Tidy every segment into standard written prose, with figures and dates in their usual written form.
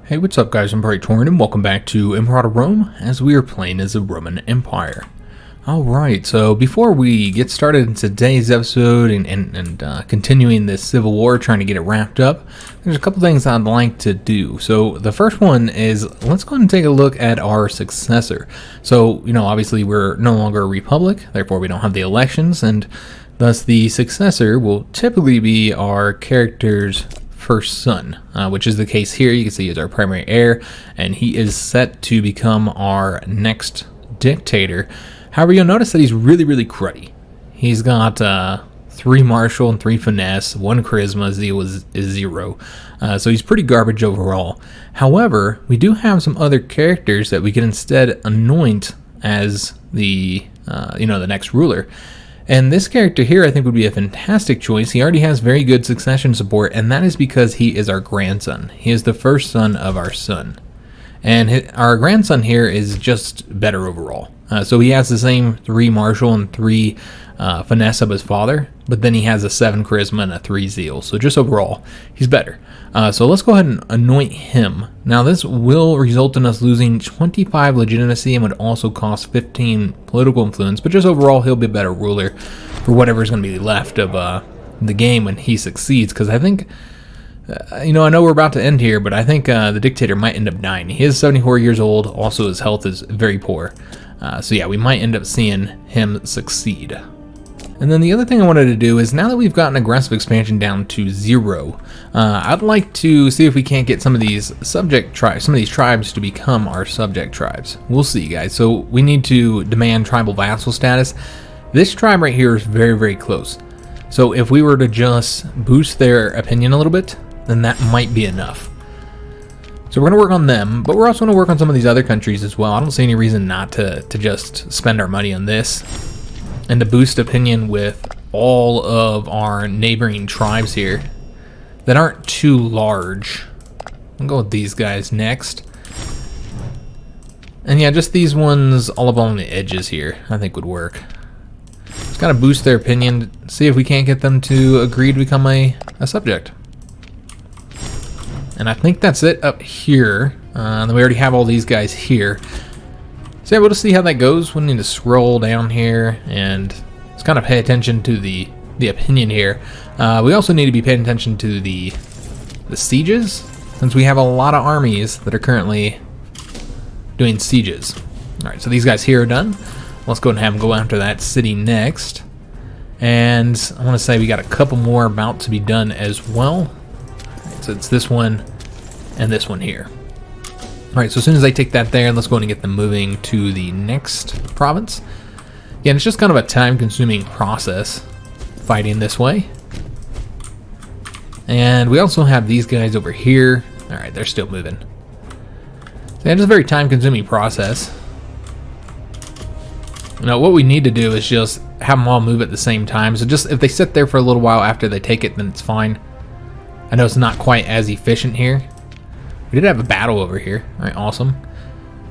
Hey, what's up guys, I'm Praetorian and welcome back to Imperator Rome as we are playing as the Roman Empire. Alright, so before we get started in today's episode and continuing this civil war, trying to get it wrapped up, there's a couple things I'd like to do. So the first one is, let's go ahead and take a look at our successor. So, obviously we're no longer a republic, therefore we don't have the elections, and thus the successor will typically be our character's first son, which is the case here. You can see he's our primary heir, and he is set to become our next dictator. However, you'll notice that he's really cruddy. He's got 3 martial and 3 finesse, 1 charisma, zeal is 0. So he's pretty garbage overall. However, we do have some other characters that we can instead anoint as the the next ruler. And this character here I think would be a fantastic choice. He already has very good succession support, and that is because he is our grandson. He is the first son of our son. And our grandson here is just better overall. So he has the same 3 martial and 3 finesse of his father, but then he has a 7 charisma and a 3 zeal. So just overall, he's better. So let's go ahead and anoint him. Now this will result in us losing 25 legitimacy and would also cost 15 political influence, but just overall he'll be a better ruler for whatever's going to be left of the game when he succeeds. Because I think, I know we're about to end here, but I think the dictator might end up dying. He is 74 years old, also his health is very poor. So yeah, we might end up seeing him succeed. And then the other thing I wanted to do is, now that we've gotten aggressive expansion down to 0, I'd like to see if we can't get some of these subject tribes, some of these tribes to become our subject tribes. We'll see, guys. So we need to demand tribal vassal status. This tribe right here is very close. So if we were to just boost their opinion a little bit, then that might be enough. So we're going to work on them, but we're also going to work on some of these other countries as well. I don't see any reason not to just spend our money on this and to boost opinion with all of our neighboring tribes here that aren't too large. I'll go with these guys next. And yeah, just these ones all along the edges here I think would work. Just gotta boost their opinion, see if we can't get them to agree to become a subject. And I think that's it up here. Then we already have all these guys here. So yeah, we'll just see how that goes. We need to scroll down here and just kind of pay attention to the opinion here. We also need to be paying attention to the sieges, since we have a lot of armies that are currently doing sieges. Alright, so these guys here are done. Let's go ahead and have them go after that city next. And I want to say we got a couple more about to be done as well. So it's this one and this one here. Alright, so as soon as I take that there, let's go ahead and get them moving to the next province. Again, it's just kind of a time-consuming process fighting this way. And we also have these guys over here. Alright, they're still moving. So yeah, just a very time-consuming process. Now, what we need to do is just have them all move at the same time. So just if they sit there for a little while after they take it, then it's fine. I know it's not quite as efficient here. We did have a battle over here. Alright, awesome.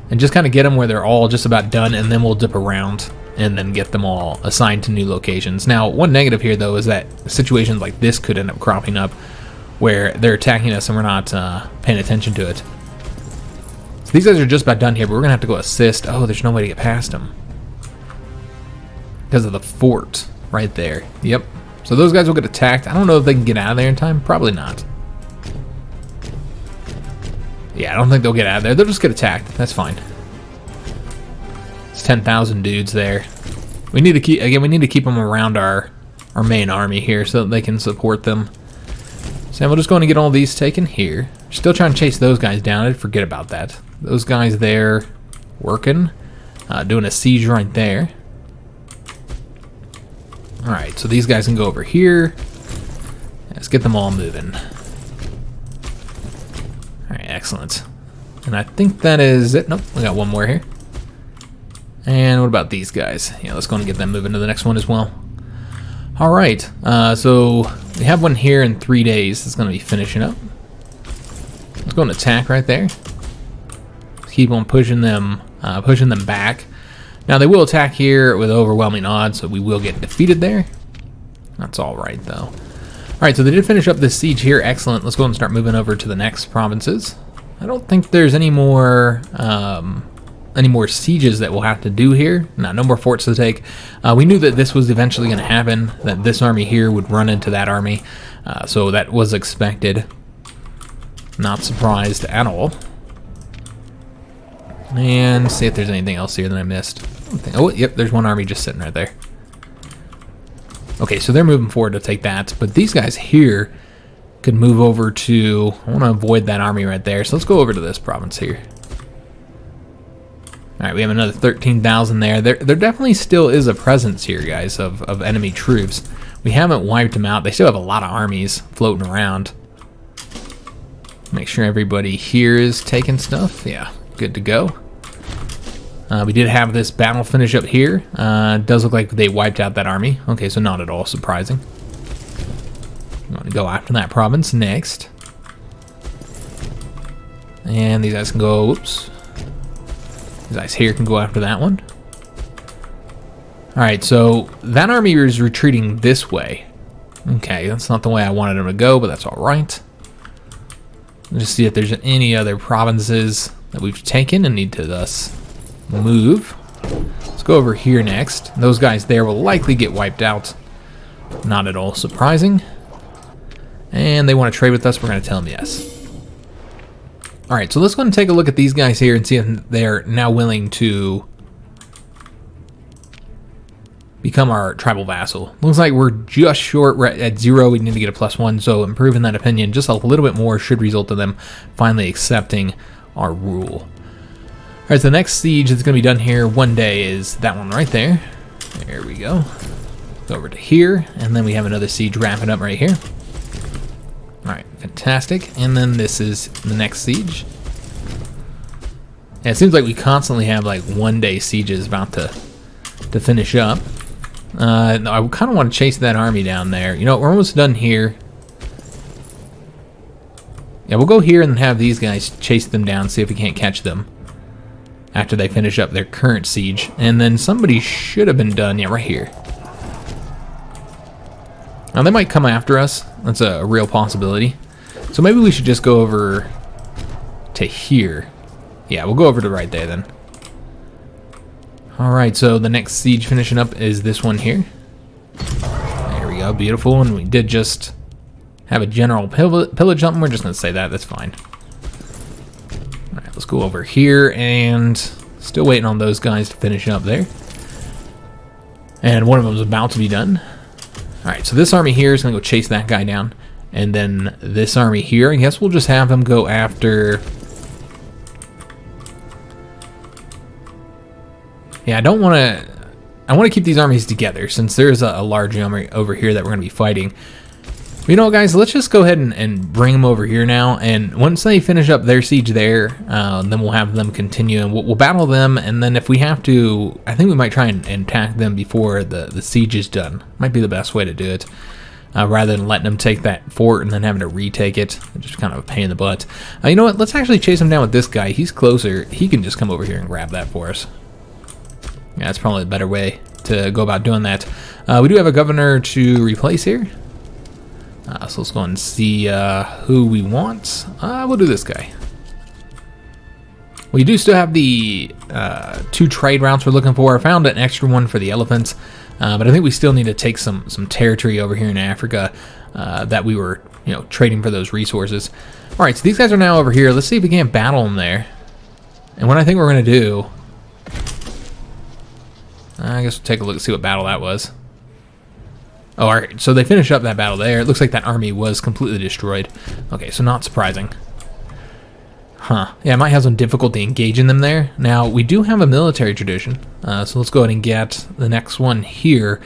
And just kind of get them where they're all just about done, and then we'll dip around and then get them all assigned to new locations. Now, one negative here, though, is that situations like this could end up cropping up where they're attacking us and we're not paying attention to it. So these guys are just about done here, but we're going to have to go assist. Oh, there's no way to get past them because of the fort right there. Yep. So those guys will get attacked. I don't know if they can get out of there in time. Probably not. Yeah, I don't think they'll get out of there. They'll just get attacked. That's fine. It's 10,000 dudes there. We need to keep them around our main army here so that they can support them. So we'll just go and get all these taken here. Still trying to chase those guys down. I'd forget about that. Those guys there working. Doing a siege right there. Alright, so these guys can go over here. Let's get them all moving. Alright, excellent. And I think that is it. Nope, we got one more here. And what about these guys? Yeah, let's go and get them moving to the next one as well. Alright, so we have one here in 3 days that's going to be finishing up. Let's go and attack right there. Let's keep on pushing them back. Now, they will attack here with overwhelming odds, so we will get defeated there. That's all right, though. All right, so they did finish up this siege here. Excellent. Let's go and start moving over to the next provinces. I don't think there's any more sieges that we'll have to do here. No more forts to take. We knew that this was eventually going to happen, that this army here would run into that army. So that was expected. Not surprised at all. And see if there's anything else here that I missed. Oh, yep, there's one army just sitting right there. Okay, so they're moving forward to take that, but these guys here could move over to... I want to avoid that army right there, so let's go over to this province here. Alright, we have another 13,000 there. There definitely still is a presence here, guys, of enemy troops. We haven't wiped them out. They still have a lot of armies floating around. Make sure everybody here is taking stuff. Yeah, good to go. We did have this battle finish up here. It does look like they wiped out that army. Okay, so not at all surprising. I'm going to go after that province next. And these guys can go, whoops. These guys here can go after that one. Alright, so that army is retreating this way. Okay, that's not the way I wanted them to go, but that's alright. Let's just see if there's any other provinces that we've taken and need to thus move. Let's go over here next. Those guys there will likely get wiped out. Not at all surprising. And they want to trade with us. We're going to tell them yes. Alright, so let's go and take a look at these guys here and see if they're now willing to become our tribal vassal. Looks like we're just short. We're at 0. We need to get a +1, so improving that opinion just a little bit more should result in them finally accepting our rule. Alright, so the next siege that's going to be done here one day is that one right there. There we go. Go over to here, and then we have another siege wrapping up right here. Alright, fantastic. And then this is the next siege. And it seems like we constantly have like one-day sieges about to finish up. I kind of want to chase that army down there. You know, we're almost done here. Yeah, we'll go here and have these guys chase them down, see if we can't catch them after they finish up their current siege. And then somebody should have been done, yeah, right here. Now, they might come after us. That's a real possibility. So maybe we should just go over to here. Yeah, we'll go over to right there then. Alright, so the next siege finishing up is this one here. There we go, beautiful. And we did just have a general pillage something. We're just going to say that. That's fine. Alright, let's go over here and still waiting on those guys to finish up there. And one of them is about to be done. Alright, so this army here is going to go chase that guy down. And then this army here, I guess we'll just have them go after... Yeah, I want to keep these armies together since there's a large army over here that we're going to be fighting. But, you know, guys, let's just go ahead and bring them over here now. And once they finish up their siege there, then we'll have them continue. And we'll battle them. And then if we have to, I think we might try and attack them before the siege is done. Might be the best way to do it. Rather than letting them take that fort and then having to retake it. It's just kind of a pain in the butt. You know what? Let's actually chase him down with this guy. He's closer. He can just come over here and grab that for us. Yeah, that's probably a better way to go about doing that. We do have a governor to replace here. So let's go and see who we want. We'll do this guy. We do still have the 2 trade routes we're looking for. I found an extra one for the elephants. But I think we still need to take some territory over here in Africa that we were, trading for those resources. All right, so these guys are now over here. Let's see if we can't battle them there. And what I think we're going to do... I guess we'll take a look and see what battle that was. Oh, all right, so they finished up that battle there. It looks like that army was completely destroyed. Okay, so not surprising. Huh. Yeah, I might have some difficulty engaging them there. Now, we do have a military tradition, so let's go ahead and get the next one here.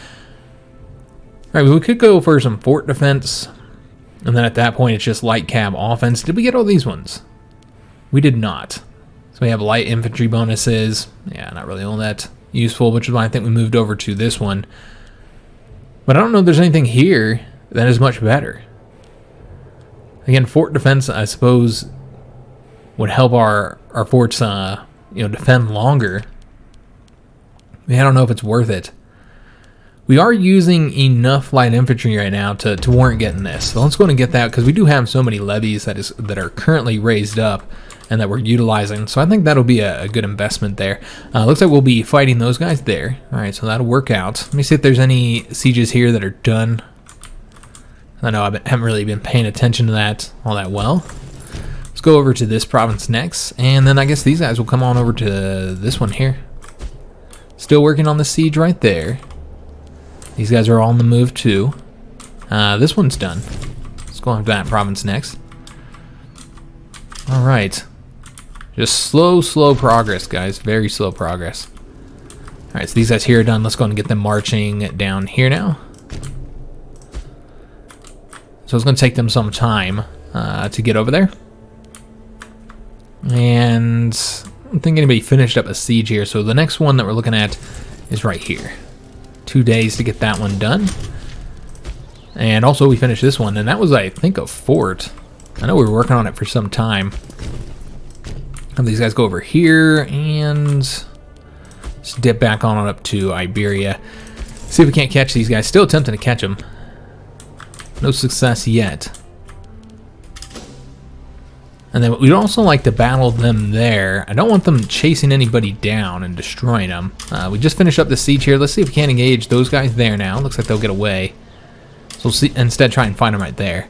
All right, we could go for some fort defense, and then at that point, it's just light cab offense. Did we get all these ones? We did not. So we have light infantry bonuses. Yeah, not really all that useful, which is why I think we moved over to this one. But I don't know if there's anything here that is much better. Again, fort defense, I suppose, would help our forts, defend longer. I don't know if it's worth it. We are using enough light infantry right now to warrant getting this. So let's go and get that, because we do have so many levies that are currently raised up. and that we're utilizing. So I think that'll be a good investment there. Looks like we'll be fighting those guys there. All right, so that'll work out. Let me see if there's any sieges here that are done. I know I haven't really been paying attention to that all that well. Let's go over to this province next, and then I guess these guys will come on over to this one here. Still working on the siege right there. These guys are all on the move too. This one's done. Let's go on to that province next. All right. Just slow progress, guys. Very slow progress. All right, so these guys here are done. Let's go and get them marching down here now. So it's going to take them some time to get over there. And I don't think anybody finished up a siege here. So the next one that we're looking at is right here. 2 days to get that one done. And also we finished this one. And that was, I think, a fort. I know we were working on it for some time. Have these guys go over here and just dip back on up to Iberia. See if we can't catch these guys. Still attempting to catch them. No success yet. And then we'd also like to battle them there. I don't want them chasing anybody down and destroying them. We just finished up the siege here. Let's see if we can engage those guys there now. Looks like they'll get away. So we'll see, instead try and find them right there.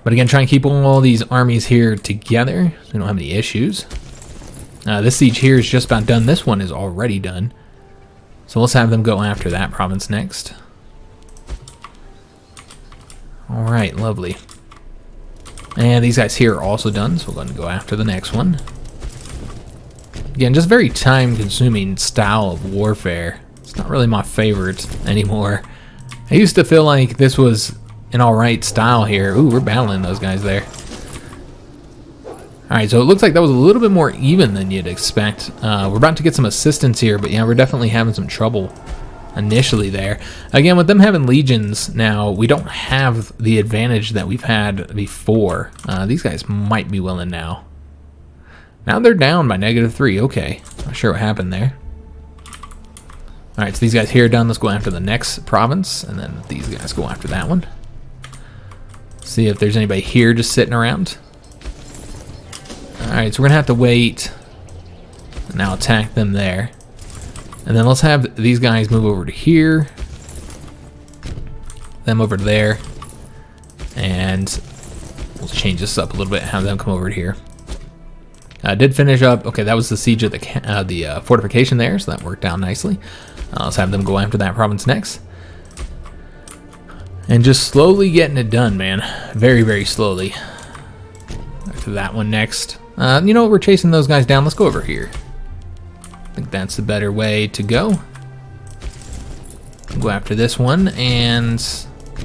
But again, try and keep all these armies here together so we don't have any issues. This siege here is just about done. This one is already done. So let's have them go after that province next. Alright, lovely. And these guys here are also done, so we're going to go after the next one. Again, just very time-consuming style of warfare. It's not really my favorite anymore. I used to feel like this was an alright style here. Ooh, we're battling those guys there. Alright, so it looks like that was a little bit more even than you'd expect. We're about to get some assistance here, but yeah, we're definitely having some trouble initially there. Again, with them having legions now, we don't have the advantage that we've had before. These guys might be willing now. Now they're down by -3. Okay, not sure what happened there. Alright, so these guys here are done. Let's go after the next province, and then these guys go after that one. See if there's anybody here just sitting around. Alright, so we're gonna have to wait and now attack them there. And then let's have these guys move over to here, them over there, and we'll change this up a little bit, have them come over to here. I did finish up, okay, that was the siege of the fortification there, so that worked out nicely. Let's have them go after that province next. And just slowly getting it done, man. Very, very slowly. Back to that one next. You know what, we're chasing those guys down. Let's go over here. I think that's the better way to go. Go after this one and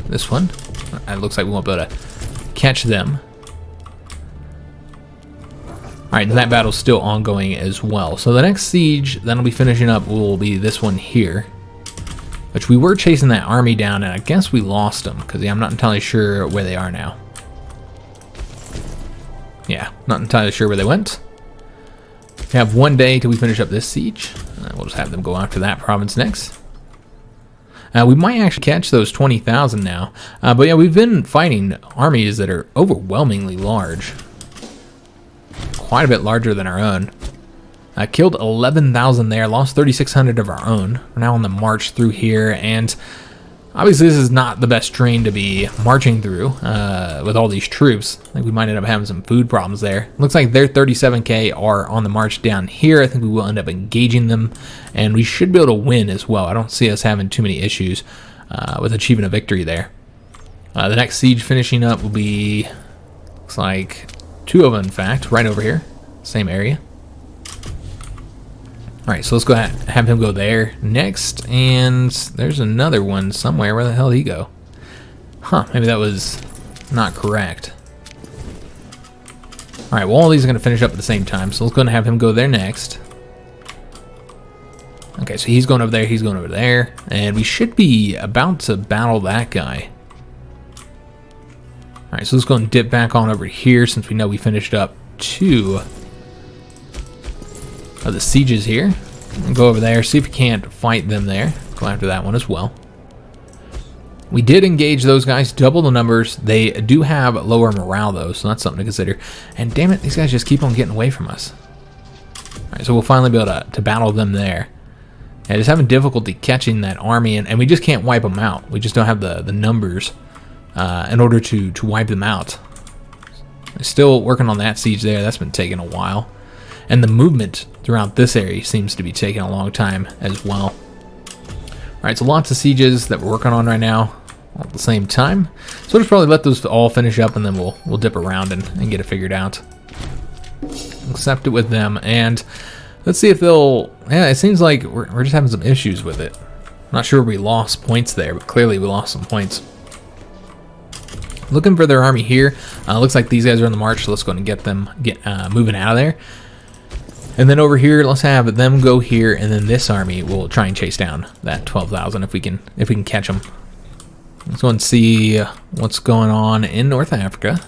this one. It looks like we won't be able to catch them. Alright, that battle's still ongoing as well. So the next siege that'll be finishing up will be this one here, which we were chasing that army down, and I guess we lost them, because yeah, I'm not entirely sure where they are now. Yeah, not entirely sure where they went. We have 1 day till we finish up this siege, and then we'll just have them go after that province next. We might actually catch those 20,000 now, but yeah, we've been fighting armies that are overwhelmingly large. Quite a bit larger than our own. Killed 11,000 there, lost 3,600 of our own. We're now on the march through here, and obviously this is not the best terrain to be marching through with all these troops. I think we might end up having some food problems there. Looks like their 37k are on the march down here. I think we will end up engaging them, and we should be able to win as well. I don't see us having too many issues with achieving a victory there. The next siege finishing up will be, looks like 2 of them, in fact, right over here, same area. Alright, so let's go ahead, have him go there next, and there's another one somewhere. Where the hell did he go? Huh, maybe that was not correct. Alright, well, all these are going to finish up at the same time, so let's go and have him go there next. Okay, so he's going over there, he's going over there, and we should be about to battle that guy. Alright, so let's go and dip back on over here, since we know we finished up 2 of the sieges here. And go over there, see if we can't fight them there. Go after that one as well. We did engage those guys, double the numbers. They do have lower morale though, so that's something to consider. And damn it, these guys just keep on getting away from us. Alright, so we'll finally be able to battle them there. Yeah, just having difficulty catching that army, and we just can't wipe them out. We just don't have the numbers in order to wipe them out. Still working on that siege there. That's been taking a while. And the movement throughout this area seems to be taking a long time as well. Alright, so lots of sieges that we're working on right now all at the same time. So we'll just probably let those all finish up, and then we'll dip around and get it figured out. Accept it with them, and let's see if they'll... Yeah, it seems like we're just having some issues with it. I'm not sure we lost points there, but clearly we lost some points. Looking for their army here. Looks like these guys are on the march, so let's go and get them moving out of there. And then over here, let's have them go here, and then this army will try and chase down that 12,000 if we can catch them. Let's go and see what's going on in North Africa,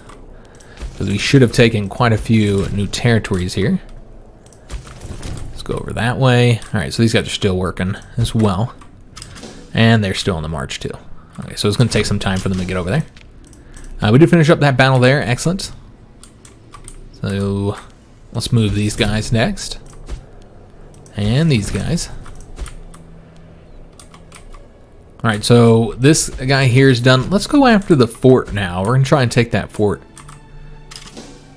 because we should have taken quite a few new territories here. Let's go over that way. All right, so these guys are still working as well, and they're still on the march too. Okay, so it's going to take some time for them to get over there. We did finish up that battle there. Excellent. So let's move these guys next. And these guys. Alright, so this guy here is done. Let's go after the fort now. We're going to try and take that fort.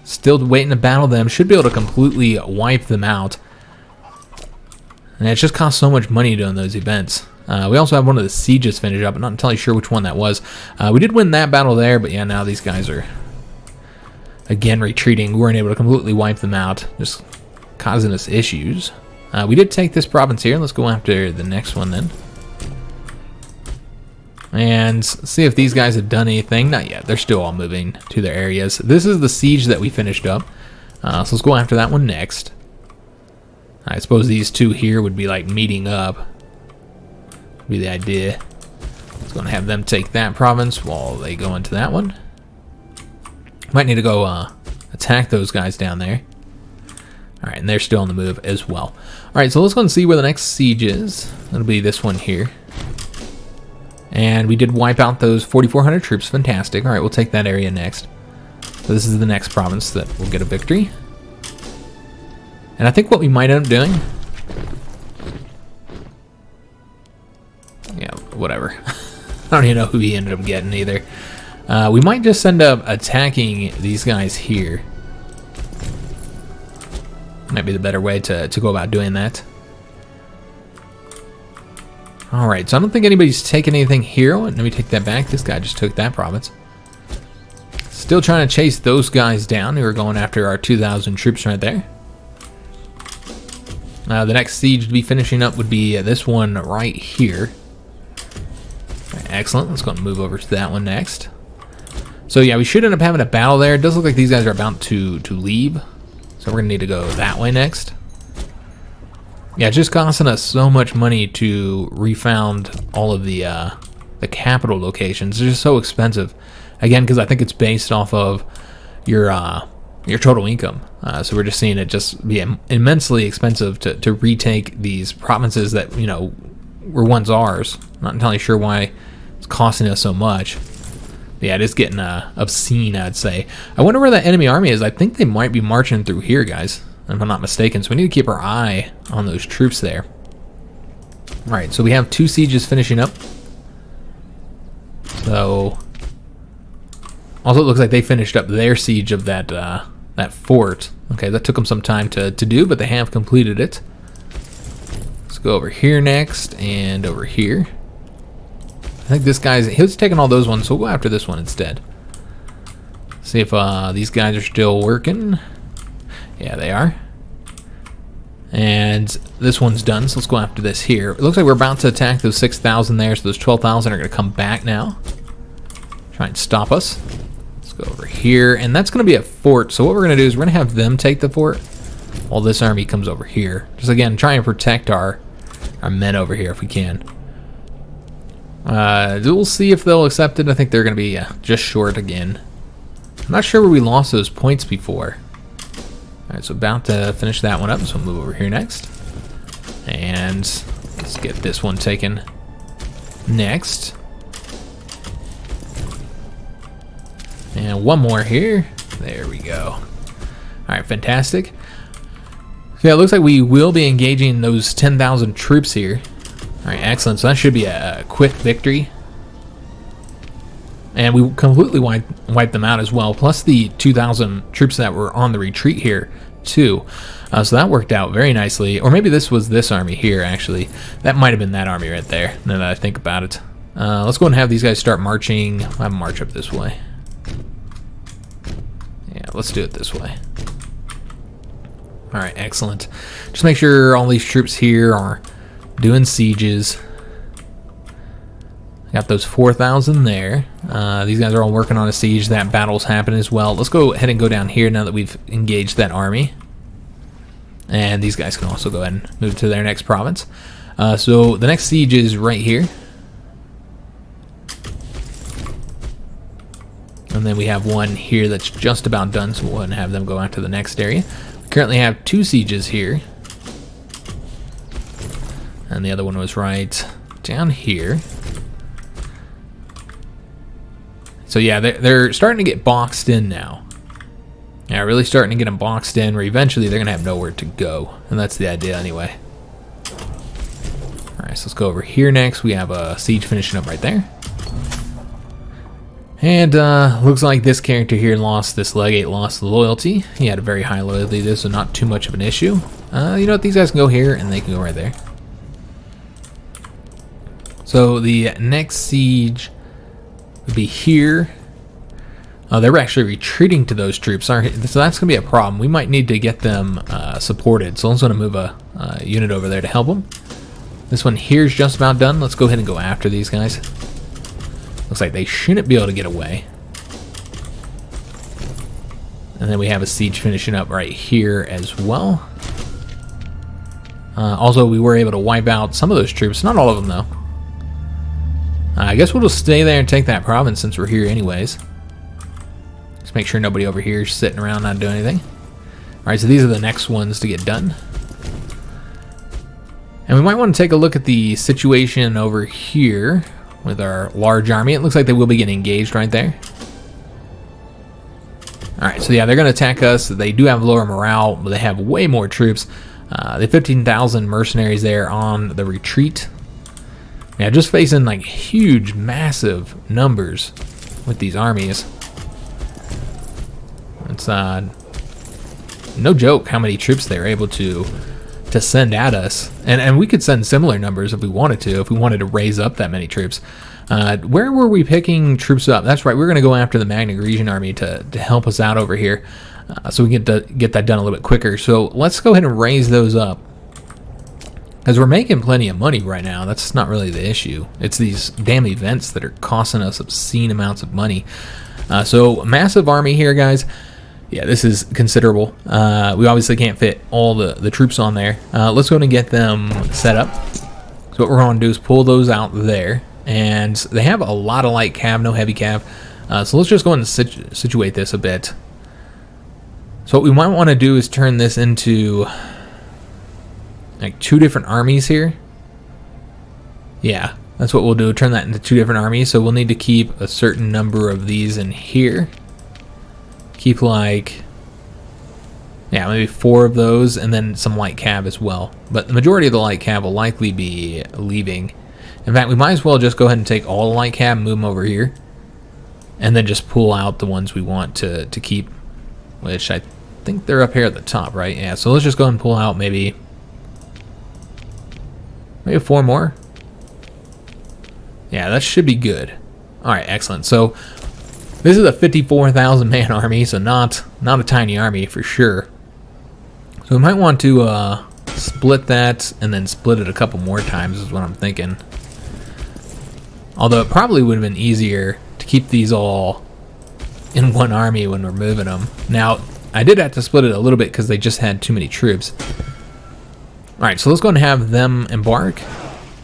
Still waiting to battle them. Should be able to completely wipe them out. And it just costs so much money doing those events. We also have one of the sieges finished up. I'm not entirely sure which one that was. We did win that battle there, but yeah, now these guys are again retreating. We weren't able to completely wipe them out, just causing us issues. We did take this province here. Let's go after the next one then. And see if these guys have done anything. Not yet. They're still all moving to their areas. This is the siege that we finished up. So let's go after that one next. I suppose these two here would be like meeting up. Be the idea. It's going to have them take that province while they go into that one. Might need to go attack those guys down there. Alright, and they're still on the move as well. Alright, so let's go and see where the next siege is. It'll be this one here. And we did wipe out those 4,400 troops. Fantastic. Alright, we'll take that area next. So this is the next province that will get a victory. And I think what we might end up doing... Yeah, whatever. I don't even know who he ended up getting either. We might just end up attacking these guys here. Might be the better way to go about doing that. Alright, so I don't think anybody's taken anything here. Let me take that back. This guy just took that province. Still trying to chase those guys down who are going after our 2,000 troops right there. The next siege to be finishing up would be this one right here. Excellent. Let's go and move over to that one next. So yeah, we should end up having a battle there. It does look like these guys are about to leave. So we're going to need to go that way next. Yeah, it's just costing us so much money to refound all of the capital locations. They're just so expensive. Again, because I think it's based off of your total income. So we're just seeing it just be immensely expensive to retake these provinces that, you know, were once ours. I'm not entirely sure why it's costing us so much. Yeah, it is getting obscene, I'd say. I wonder where that enemy army is. I think they might be marching through here, guys, if I'm not mistaken. So we need to keep our eye on those troops there. All right, so we have 2 sieges finishing up. So, also it looks like they finished up their siege of that that fort. Okay, that took them some time to do, but they have completed it. Let's go over here next and over here. I think this guy's, he was taking all those ones, so we'll go after this one instead. See if these guys are still working. Yeah, they are. And this one's done, so let's go after this here. It looks like we're about to attack those 6,000 there, so those 12,000 are going to come back now. Try and stop us. Let's go over here, and that's going to be a fort. So what we're going to do is we're going to have them take the fort while this army comes over here. Just again, try and protect our men over here if we can. We'll see if they'll accept it. I think they're going to be just short again. I'm not sure where we lost those points before. Alright, so about to finish that one up, so we'll move over here next. And let's get this one taken next. And one more here. There we go. Alright, fantastic. So yeah, it looks like we will be engaging those 10,000 troops here. Alright, excellent. So that should be a quick victory. And we completely wiped them out as well, plus the 2,000 troops that were on the retreat here, too. So that worked out very nicely. Or maybe this was this army here, actually. That might have been that army right there, now that I think about it. Let's go and have these guys start marching. I'll have them march up this way. Yeah, let's do it this way. Alright, excellent. Just make sure all these troops here are doing sieges. Got those 4,000 there. These guys are all working on a siege. That battle's happening as well. Let's go ahead and go down here now that we've engaged that army. And these guys can also go ahead and move to their next province. So the next siege is right here. And then we have one here that's just about done, so we'll go ahead and have them go out to the next area. We currently have 2 sieges here. And the other one was right down here. So yeah, they're starting to get boxed in now. Yeah, really starting to get them boxed in, where eventually they're going to have nowhere to go. And that's the idea anyway. Alright, so let's go over here next. We have a siege finishing up right there. And looks like this character here lost, this legate lost the loyalty. He had a very high loyalty, this so not too much of an issue. You know what, these guys can go here and they can go right there. So the next siege would be here. They were actually retreating to those troops, so that's going to be a problem. We might need to get them supported, so let's want to move a unit over there to help them. This one here is just about done. Let's go ahead and go after these guys. Looks like they shouldn't be able to get away. And then we have a siege finishing up right here as well. Also, we were able to wipe out some of those troops. Not all of them, though. I guess we'll just stay there and take that province since we're here anyways. Just make sure nobody over here is sitting around not doing anything. Alright, so these are the next ones to get done. And we might want to take a look at the situation over here with our large army. It looks like they will be getting engaged right there. Alright, so yeah, they're going to attack us. They do have lower morale, but they have way more troops. They have 15,000 mercenaries there on the retreat. Yeah, just facing like huge, massive numbers with these armies. It's no joke how many troops they're able to send at us. And we could send similar numbers if we wanted to raise up that many troops. Where were we picking troops up? That's right, we're going to go after the Magna Grecian army to help us out over here. So we can get that done a little bit quicker. So let's go ahead and raise those up. Because we're making plenty of money right now. That's not really the issue. It's these damn events that are costing us obscene amounts of money. So massive army here, guys. Yeah, this is considerable. We obviously can't fit all the troops on there. Let's go ahead and get them set up. So what we're going to do is pull those out there. And they have a lot of light cav, no heavy cav. So let's just go ahead and situate this a bit. So what we might want to do is turn this into like 2 different armies here. Yeah, that's what we'll do. Turn that into 2 different armies. So we'll need to keep a certain number of these in here. Keep like, yeah, maybe 4 of those, and then some light cav as well. But the majority of the light cav will likely be leaving. In fact, we might as well just go ahead and take all the light cav and move them over here. And then just pull out the ones we want to keep, which I think they're up here at the top, right? Yeah, so let's just go ahead and pull out maybe 4 more. Yeah, that should be good. Alright, excellent. So this is a 54,000 man army, so not a tiny army for sure. So we might want to split that and then split it a couple more times is what I'm thinking. Although it probably would have been easier to keep these all in one army when we're moving them. Now, I did have to split it a little bit because they just had too many troops. Alright, so let's go and have them embark.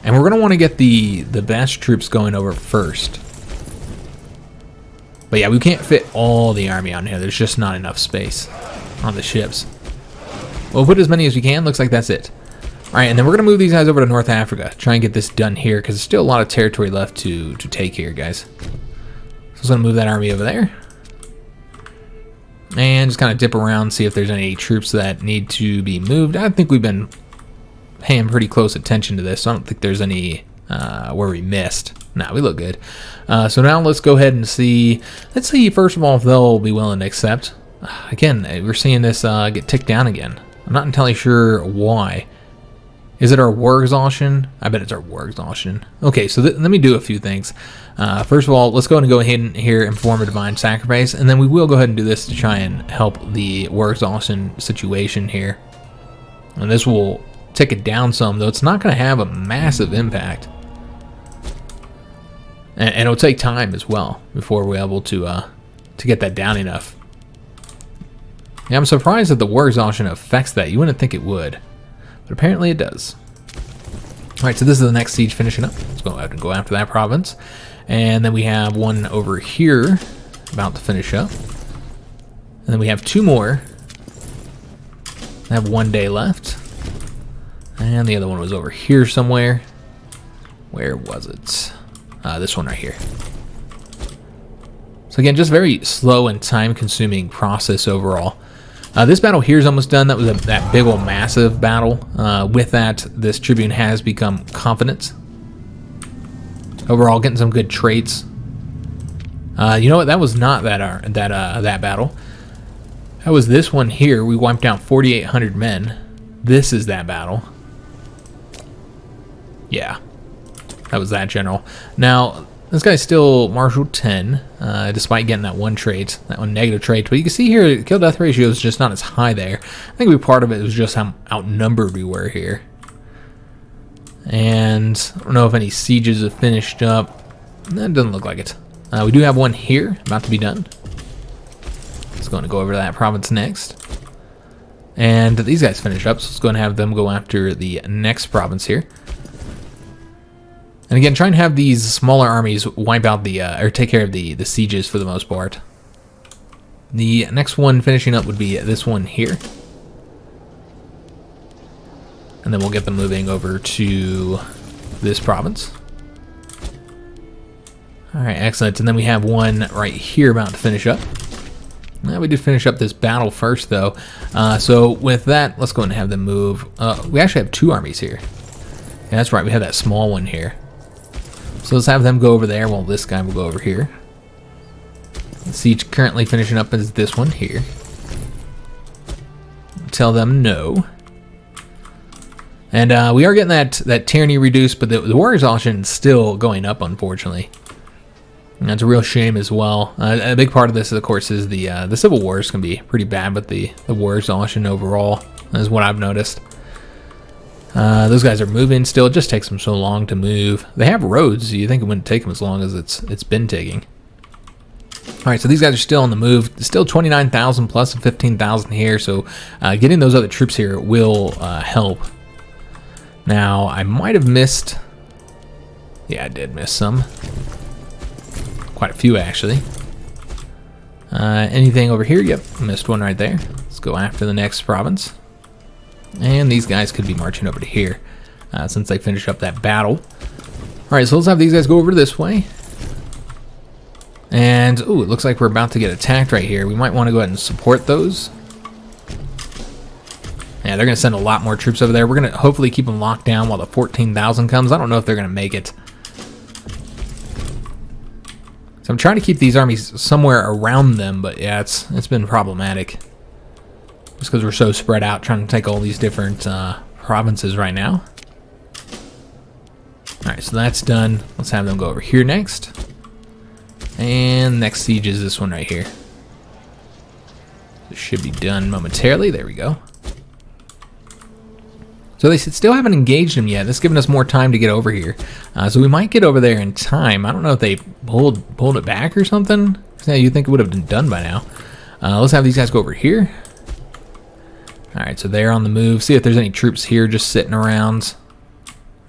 And we're going to want to get the best troops going over first. But yeah, we can't fit all the army on here. There's just not enough space on the ships. We'll put as many as we can. Looks like that's it. Alright, and then we're going to move these guys over to North Africa. Try and get this done here, because there's still a lot of territory left to take here, guys. So I'm going to move that army over there. And just kind of dip around, see if there's any troops that need to be moved. I think we've been paying pretty close attention to this, so I don't think there's any where we missed. No, we look good. So now let's go ahead and see. Let's see, first of all, if they'll be willing to accept. Again, we're seeing this get ticked down again. I'm not entirely sure why. Is it our war exhaustion? I bet it's our war exhaustion. Okay, so let me do a few things. First of all, let's go ahead and here and perform a divine sacrifice, and then we will go ahead and do this to try and help the war exhaustion situation here. And this will tick it down some, though it's not going to have a massive impact. And it'll take time as well before we're able to get that down enough. Yeah, I'm surprised that the war exhaustion affects that. You wouldn't think it would, but apparently it does. All right, so this is the next siege finishing up. Let's go ahead and go after that province. And then we have one over here about to finish up. And then we have two more. I have 1 day left. And the other one was over here somewhere. Where was it? This one right here. So again, just very slow and time-consuming process overall. This battle here is almost done. That was that big old massive battle. With that, this Tribune has become confident. Overall, getting some good traits. You know what? That was not that battle. That was this one here. We wiped out 4,800 men. This is that battle. Yeah, that was that general. Now, this guy's still Marshal 10, despite getting that one trait, that one negative trait. But you can see here, the kill-death ratio is just not as high there. I think part of it was just how outnumbered we were here. And I don't know if any sieges have finished up. That doesn't look like it. We do have one here, about to be done. Let's go over to that province next. And these guys finished up, so let's go and have them go after the next province here. And again, try and have these smaller armies wipe out the, or take care of the sieges for the most part. The next one finishing up would be this one here. And then we'll get them moving over to this province. All right, excellent. And then we have one right here about to finish up. Now, we did finish up this battle first, though. So with that, let's go and have them move. We actually have two armies here. Yeah, that's right. We have that small one here. So let's have them go over there while this guy will go over here. The siege currently finishing up is this one here. Tell them no. And we are getting that tyranny reduced, but the war exhaustion is still going up, unfortunately. And that's a real shame as well. A big part of this, of course, is the civil wars can be pretty bad, but the war exhaustion overall is what I've noticed. Those guys are moving still. It just takes them so long to move. They have roads. You think it wouldn't take them as long as it's been taking. All right, so these guys are still on the move. Still 29,000 plus 15,000 here. So getting those other troops here will help. Now, I might have missed... Yeah, I did miss some. Quite a few, actually. Anything over here? Yep, missed one right there. Let's go after the next province. And these guys could be marching over to here since they finished up that battle. All right, so let's have these guys go over this way. And, ooh, it looks like we're about to get attacked right here. We might want to go ahead and support those. Yeah, they're going to send a lot more troops over there. We're going to hopefully keep them locked down while the 14,000 comes. I don't know if they're going to make it. So I'm trying to keep these armies somewhere around them, but yeah, it's been problematic. Just because we're so spread out trying to take all these different provinces right now. Alright, so that's done. Let's have them go over here next. And next siege is this one right here. This should be done momentarily. There we go. So they still haven't engaged them yet. That's giving us more time to get over here. So we might get over there in time. I don't know if they pulled it back or something. Yeah, you'd think it would have been done by now. Let's have these guys go over here. All right, so they're on the move. See if there's any troops here just sitting around,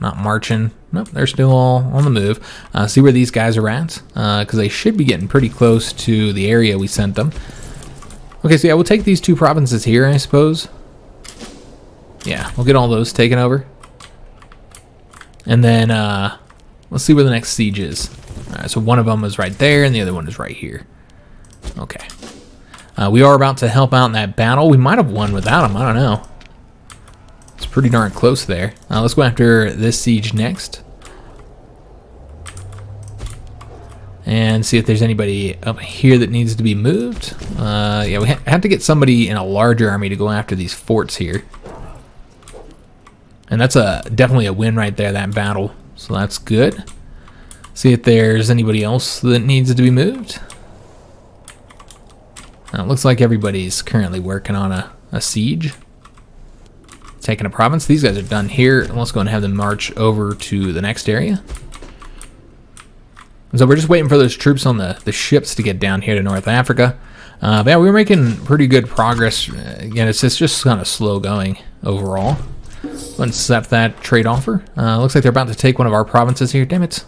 not marching. Nope, they're still all on the move. See where these guys are at, because they should be getting pretty close to the area we sent them. Okay, so yeah, we'll take these two provinces here, I suppose. Yeah, we'll get all those taken over. And then let's see where the next siege is. All right, so one of them is right there, and the other one is right here. Okay. We are about to help out in that battle. We might have won without him. I don't know. It's pretty darn close there. Let's go after this siege next. And see if there's anybody up here that needs to be moved. Yeah, we have to get somebody in a larger army to go after these forts here. And that's definitely a win right there, that battle. So that's good. See if there's anybody else that needs to be moved. It looks like everybody's currently working on a siege. Taking a province. These guys are done here. Let's go and have them march over to the next area. So we're just waiting for those troops on the ships to get down here to North Africa. But yeah, we're making pretty good progress. Again, it's just kind of slow going overall. Let's accept that trade offer. Looks like they're about to take one of our provinces here. Damn it.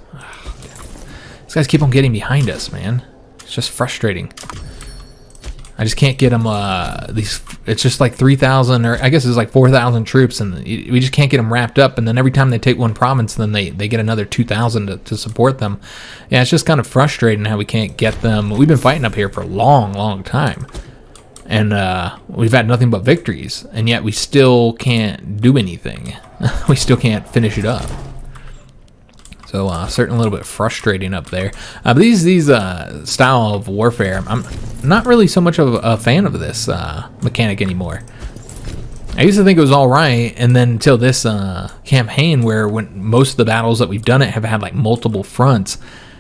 These guys keep on getting behind us, man. It's just frustrating. I just can't get them, it's just like 3,000, or I guess it's like 4,000 troops, and we just can't get them wrapped up, and then every time they take one province, then they get another 2,000 to support them. Yeah, it's just kind of frustrating how we can't get them. We've been fighting up here for a long time, and we've had nothing but victories, and yet we still can't do anything. We still can't finish it up. So certainly a little bit frustrating up there. But these style of warfare, I'm not really so much of a fan of this mechanic anymore. I used to think it was all right, and then until this campaign, where when most of the battles that we've done it have had like multiple fronts,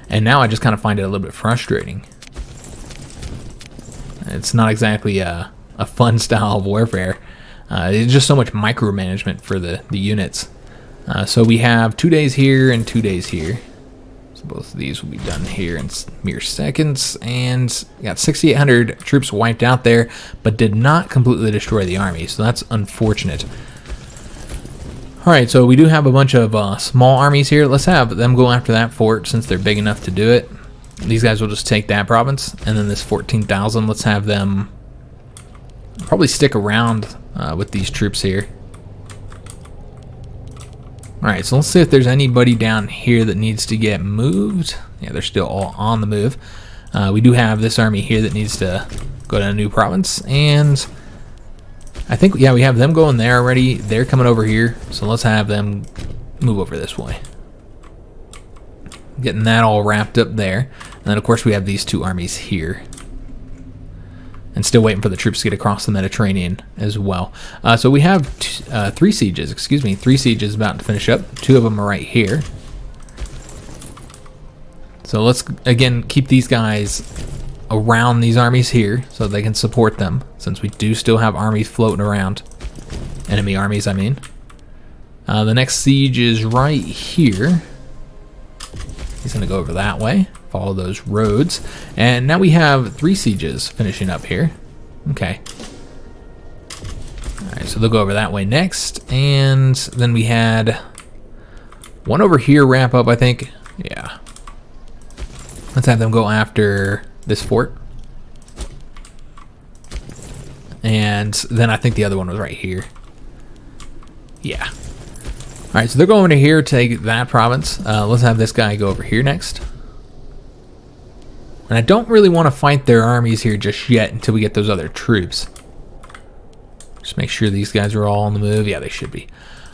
and now I just kind of find it a little bit frustrating. It's not exactly a fun style of warfare. It's just so much micromanagement for the units. So we have 2 days here and 2 days here. So both of these will be done here in mere seconds. And we got 6,800 troops wiped out there, but did not completely destroy the army. So that's unfortunate. Alright, so we do have a bunch of small armies here. Let's have them go after that fort since they're big enough to do it. These guys will just take that province. And then this 14,000, let's have them probably stick around with these troops here. Alright, so let's see if there's anybody down here that needs to get moved. Yeah, they're still all on the move. We do have this army here that needs to go to a new province. And I think, yeah, we have them going there already. They're coming over here. So let's have them move over this way. Getting that all wrapped up there. And then, of course, we have these two armies here. And still waiting for the troops to get across the Mediterranean as well. So we have three sieges, three sieges about to finish up. Two of them are right here. So let's, again, keep these guys around these armies here so they can support them, since we do still have armies floating around. Enemy armies, I mean. The next siege is right here. He's going to go over that way. Follow those roads. And now we have three sieges finishing up here. Okay. Alright, so they'll go over that way next. And then we had one over here wrap up, I think. Yeah. Let's have them go after this fort. And then I think the other one was right here. Yeah. Alright, so they're going to here to take that province. Let's have this guy go over here next. And I don't really want to fight their armies here just yet until we get those other troops. Just make sure these guys are all on the move. Yeah, they should be.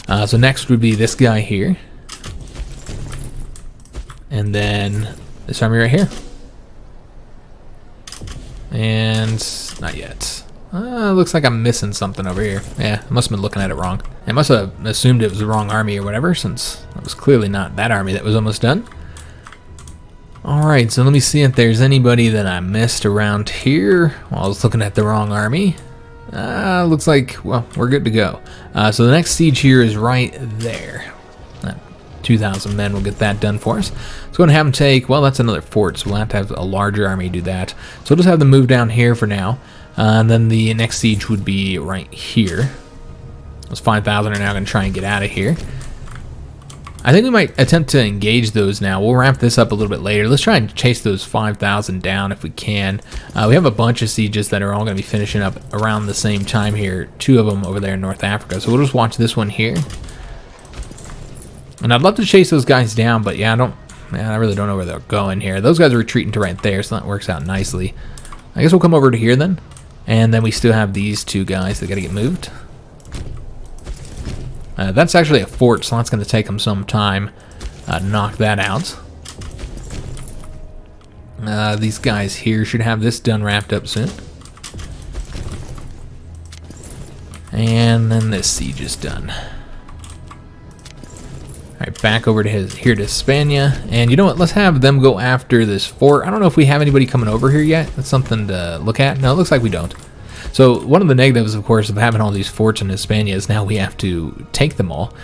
So next would be this guy here. And then this army right here. And not yet. Looks like I'm missing something over here. Yeah, I must have been looking at it wrong. I must have assumed it was the wrong army or whatever, since it was clearly not that army that was almost done. Alright, so let me see if there's anybody that I missed around here while I was looking at the wrong army. Looks like, well, we're good to go. So the next siege here is right there. 2,000 men will get that done for us. So we're going to have them take, well, that's another fort, so we'll have to have a larger army do that. So we'll just have them move down here for now. And then the next siege would be right here. Those 5,000 are now going to try and get out of here. I think we might attempt to engage those now. We'll wrap this up a little bit later. Let's try and chase those 5,000 down if we can. We have a bunch of sieges that are all going to be finishing up around the same time here. Two of them over there in North Africa. So we'll just watch this one here. And I'd love to chase those guys down, but yeah, I really don't know where they're going here. Those guys are retreating to right there, so that works out nicely. I guess we'll come over to here then. And then we still have these two guys that got to get moved. That's actually a fort, so that's going to take them some time to knock that out. These guys here should have this done wrapped up soon. And then this siege is done. Alright, back over to here to Hispania. And you know what? Let's have them go after this fort. I don't know if we have anybody coming over here yet. That's something to look at. No, it looks like we don't. So one of the negatives, of course, of having all these forts in Hispania is now we have to take them all.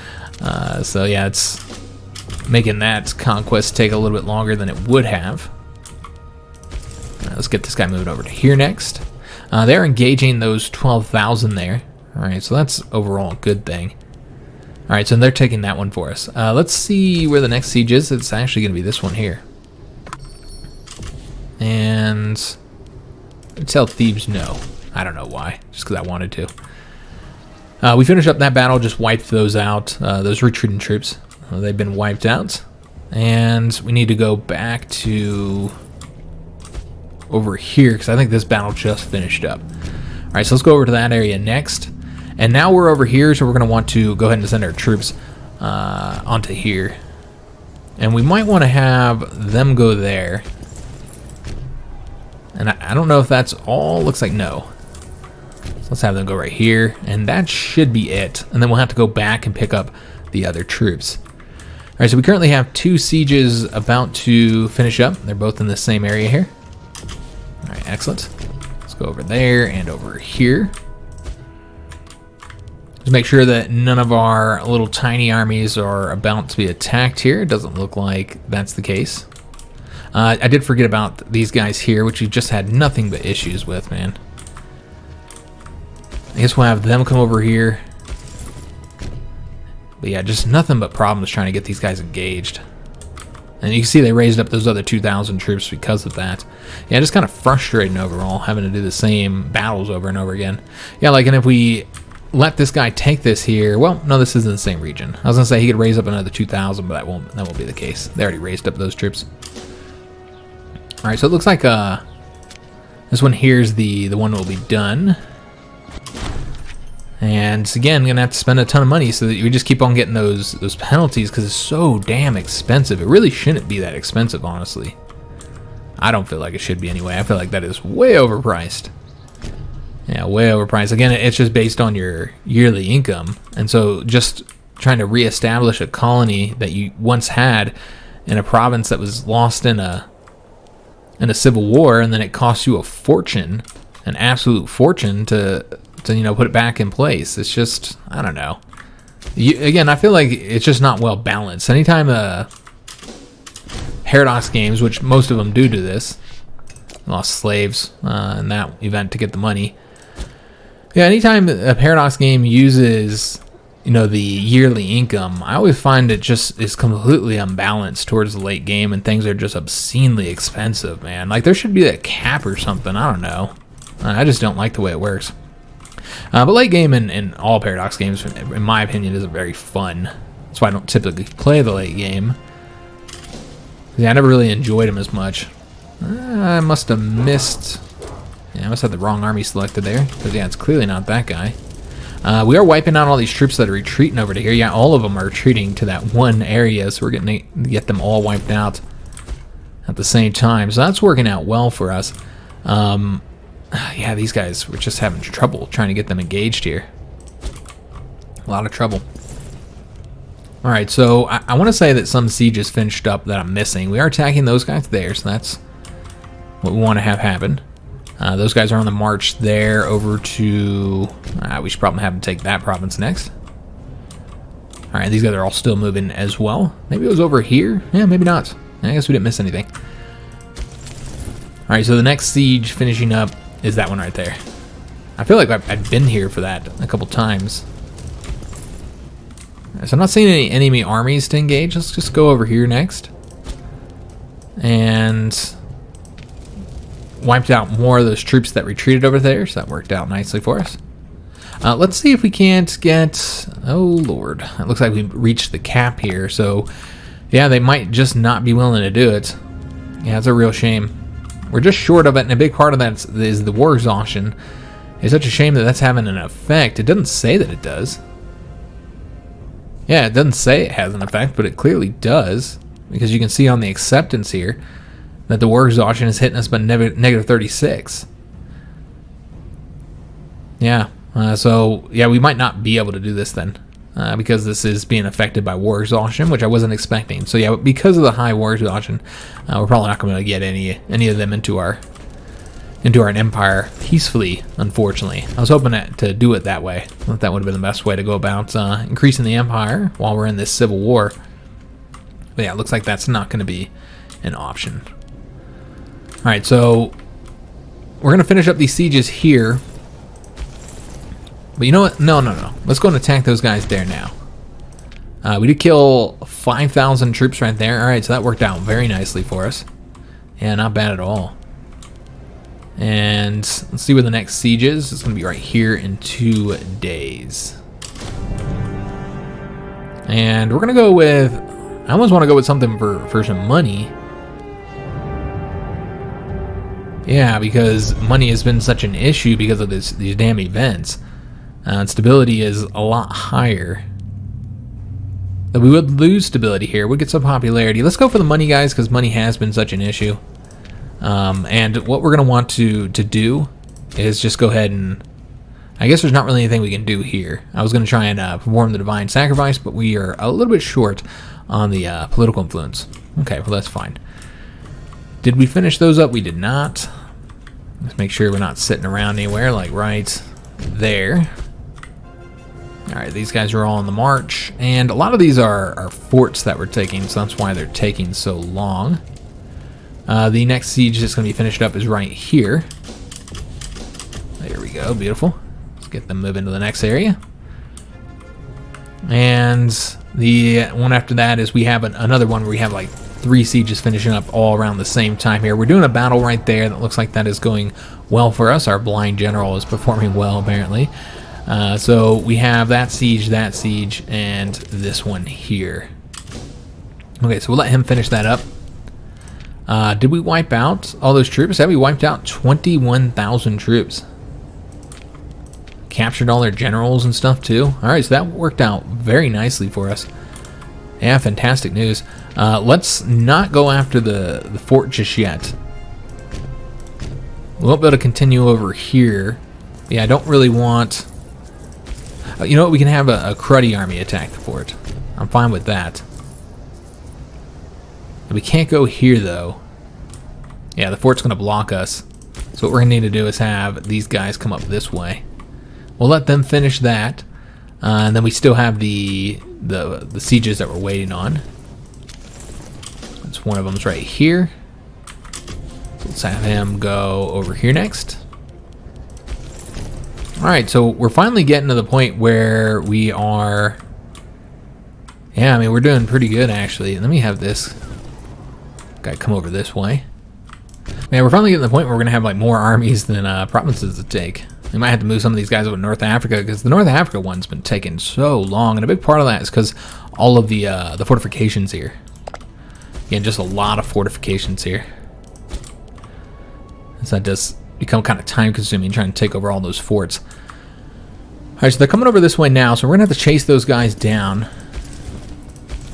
So yeah, it's making that conquest take a little bit longer than it would have. Let's get this guy moved over to here next. They're engaging those 12,000 there. Alright, so that's overall a good thing. Alright, so they're taking that one for us. Let's see where the next siege is. It's actually going to be this one here. And tell Thebes no. I don't know why, just because I wanted to. We finished up that battle, just wiped those out, those retreating troops. They've been wiped out. And we need to go back to over here, because I think this battle just finished up. Alright, so let's go over to that area next. And now we're over here, so we're going to want to go ahead and send our troops onto here. And we might want to have them go there. And I don't know if that's all. Looks like no. So let's have them go right here. And that should be it. And then we'll have to go back and pick up the other troops. Alright, so we currently have 2 sieges about to finish up. They're both in the same area here. Alright, excellent. Let's go over there and over here. Just make sure that none of our little tiny armies are about to be attacked here. It doesn't look like that's the case. I did forget about these guys here, which we've just had nothing but issues with, man. I guess we'll have them come over here. But yeah, just nothing but problems trying to get these guys engaged. And you can see they raised up those other 2,000 troops because of that. Yeah, just kind of frustrating overall, having to do the same battles over and over again. Yeah, like, and if we let this guy take this here, well, no, this isn't the same region. I was gonna say he could raise up another 2,000, but that won't be the case. They already raised up those troops. All right, so it looks like this one here's the one that will be done. And again, gonna have to spend a ton of money so that we just keep on getting those penalties because it's so damn expensive. It really shouldn't be that expensive, honestly. I don't feel like it should be anyway. I feel like that is way overpriced. Yeah, way overpriced. Again, it's just based on your yearly income. And so just trying to reestablish a colony that you once had in a province that was lost in a civil war, and then it costs you a fortune, an absolute fortune to you know, put it back in place. It's just, I don't know. Again, I feel like it's just not well balanced. Anytime Paradox games, which most of them do this, lost slaves in that event to get the money. Yeah, anytime a Paradox game uses, you know, the yearly income, I always find it just is completely unbalanced towards the late game, and things are just obscenely expensive, man. Like, there should be a cap or something. I don't know. I just don't like the way it works. But late game in all Paradox games, in my opinion, isn't very fun. That's why I don't typically play the late game. Yeah, I never really enjoyed them as much. I must have missed... Yeah, I must have the wrong army selected there. Because, yeah, it's clearly not that guy. We are wiping out all these troops that are retreating over to here. Yeah, all of them are retreating to that one area, so we're getting to get them all wiped out at the same time. So that's working out well for us. Yeah, these guys, we're just having trouble trying to get them engaged here. A lot of trouble. Alright, so I want to say that some sieges finished up that I'm missing. We are attacking those guys there, so that's what we want to have happen. Those guys are on the march there over to... we should probably have them take that province next. Alright, these guys are all still moving as well. Maybe it was over here? Yeah, maybe not. I guess we didn't miss anything. Alright, so the next siege finishing up is that one right there. I feel like I've been here for that a couple times. So I'm not seeing any enemy armies to engage. Let's just go over here next. And wiped out more of those troops that retreated over there, so that worked out nicely for us. Let's see if we can't get... Oh, Lord. It looks like we've reached the cap here, so... Yeah, they might just not be willing to do it. Yeah, it's a real shame. We're just short of it, and a big part of that is the war exhaustion. It's such a shame that that's having an effect. It doesn't say that it does. Yeah, it doesn't say it has an effect, but it clearly does. Because you can see on the acceptance here that the war exhaustion is hitting us by negative 36. Yeah, so yeah, we might not be able to do this then. Because this is being affected by war exhaustion, which I wasn't expecting. So yeah, because of the high war exhaustion, we're probably not going to get any of them into our empire peacefully, unfortunately. I was hoping to do it that way. That would have been the best way to go about increasing the empire while we're in this civil war. But yeah, it looks like that's not going to be an option. Alright, so we're going to finish up these sieges here. But you know what? No. Let's go and attack those guys there now. We did kill 5,000 troops right there. Alright, so that worked out very nicely for us. Yeah, not bad at all. And let's see where the next siege is. It's going to be right here in 2 days. And we're going to go with... I almost want to go with something for some money. Yeah, because money has been such an issue because of these damn events. Stability is a lot higher. But we would lose stability here. We'd get some popularity. Let's go for the money, guys, because money has been such an issue. And what we're going to want to do is just go ahead and... I guess there's not really anything we can do here. I was going to try and perform the divine sacrifice, but we are a little bit short on the political influence. Okay, well that's fine. Did we finish those up? We did not. Let's make sure we're not sitting around anywhere, like right there. Alright, these guys are all on the march, and a lot of these are forts that we're taking, so that's why they're taking so long. The next siege that's going to be finished up is right here. There we go, beautiful. Let's get them moving to the next area. And the one after that is we have another one where we have like 3 sieges finishing up all around the same time here. We're doing a battle right there that looks like that is going well for us. Our blind general is performing well, apparently. So we have that siege, and this one here. Okay, so we'll let him finish that up. Did we wipe out all those troops? Have we wiped out 21,000 troops? Captured all their generals and stuff too. Alright, so that worked out very nicely for us. Yeah, fantastic news. Let's not go after the fort just yet. We won't be able to continue over here. Yeah, I don't really want... you know what? We can have a cruddy army attack the fort. I'm fine with that. We can't go here, though. Yeah, the fort's going to block us. So what we're going to need to do is have these guys come up this way. We'll let them finish that. And then we still have the sieges that we're waiting on. That's one of them's right here. Let's have him go over here next. Alright, so we're finally getting to the point where we are... Yeah, I mean, we're doing pretty good, actually. Let me have this guy come over this way. Man, we're finally getting to the point where we're going to have like more armies than provinces to take. We might have to move some of these guys over to North Africa, because the North Africa one's been taking so long, and a big part of that is because all of the fortifications here. Again, just a lot of fortifications here. So that does become kind of time-consuming trying to take over all those forts. Alright, so they're coming over this way now, so we're going to have to chase those guys down.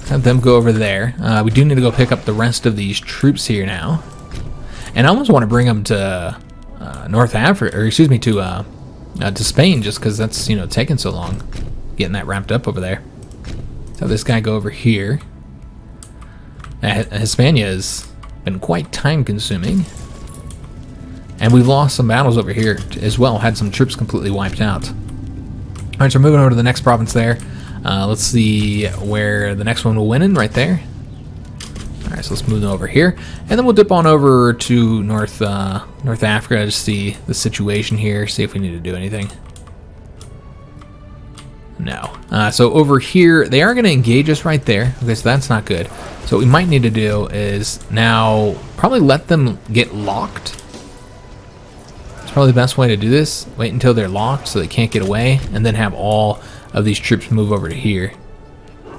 Have them go over there. We do need to go pick up the rest of these troops here now. And I almost want to bring them to North Africa, or excuse me, to Spain, just because that's, you know, taking so long getting that wrapped up over there. So this guy go over here. Hispania has been quite time-consuming. And we've lost some battles over here as well. Had some troops completely wiped out. Alright, so we're moving over to the next province there. Let's see where the next one will win in, right there. Alright, so let's move them over here. And then we'll dip on over to North Africa to see the situation here, see if we need to do anything. No. So over here, they are going to engage us right there. Okay, so that's not good. So what we might need to do is now probably let them get locked. It's probably the best way to do this. Wait until they're locked so they can't get away, and then have all of these troops move over to here.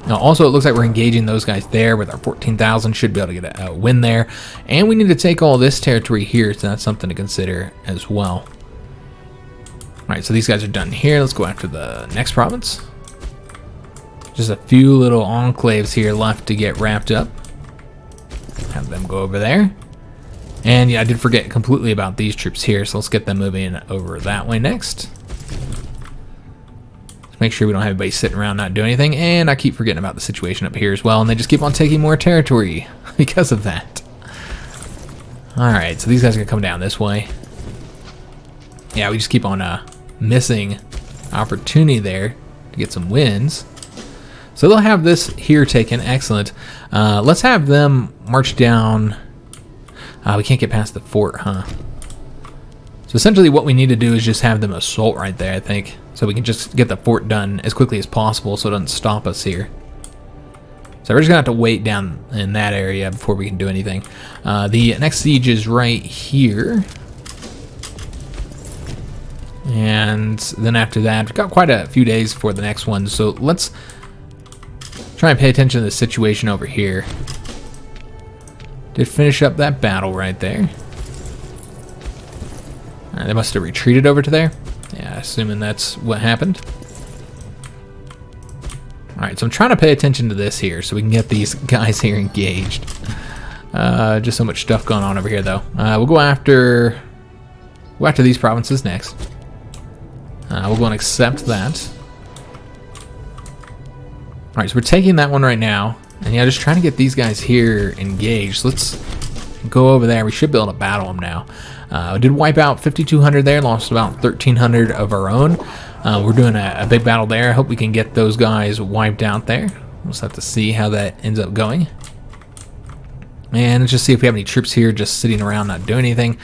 Now, also, it looks like we're engaging those guys there with our 14,000. Should be able to get a win there. And we need to take all this territory here, so that's something to consider as well. Alright, so these guys are done here. Let's go after the next province. Just a few little enclaves here left to get wrapped up. Have them go over there. And yeah, I did forget completely about these troops here, so let's get them moving over that way next. Let's make sure we don't have anybody sitting around not doing anything. And I keep forgetting about the situation up here as well, and they just keep on taking more territory because of that. Alright, so these guys are going to come down this way. Yeah, we just keep on missing opportunity there to get some wins. So they'll have this here taken. Excellent. Let's have them march down. We can't get past the fort, huh? So essentially what we need to do is just have them assault right there, I think. So we can just get the fort done as quickly as possible so it doesn't stop us here. So we're just going to have to wait down in that area before we can do anything. The next siege is right here. And then after that, we've got quite a few days for the next one. So let's try and pay attention to the situation over here. Did finish up that battle right there. They must have retreated over to there. Yeah, assuming that's what happened. Alright, so I'm trying to pay attention to this here so we can get these guys here engaged. Just so much stuff going on over here, though. We'll go after these provinces next. We'll go and accept that. Alright, so we're taking that one right now. And yeah, just trying to get these guys here engaged. Let's go over there. We should be able to battle them now. We did wipe out 5,200 there, lost about 1,300 of our own. We're doing a big battle there. I hope we can get those guys wiped out there. We'll just have to see how that ends up going. And let's just see if we have any troops here just sitting around not doing anything.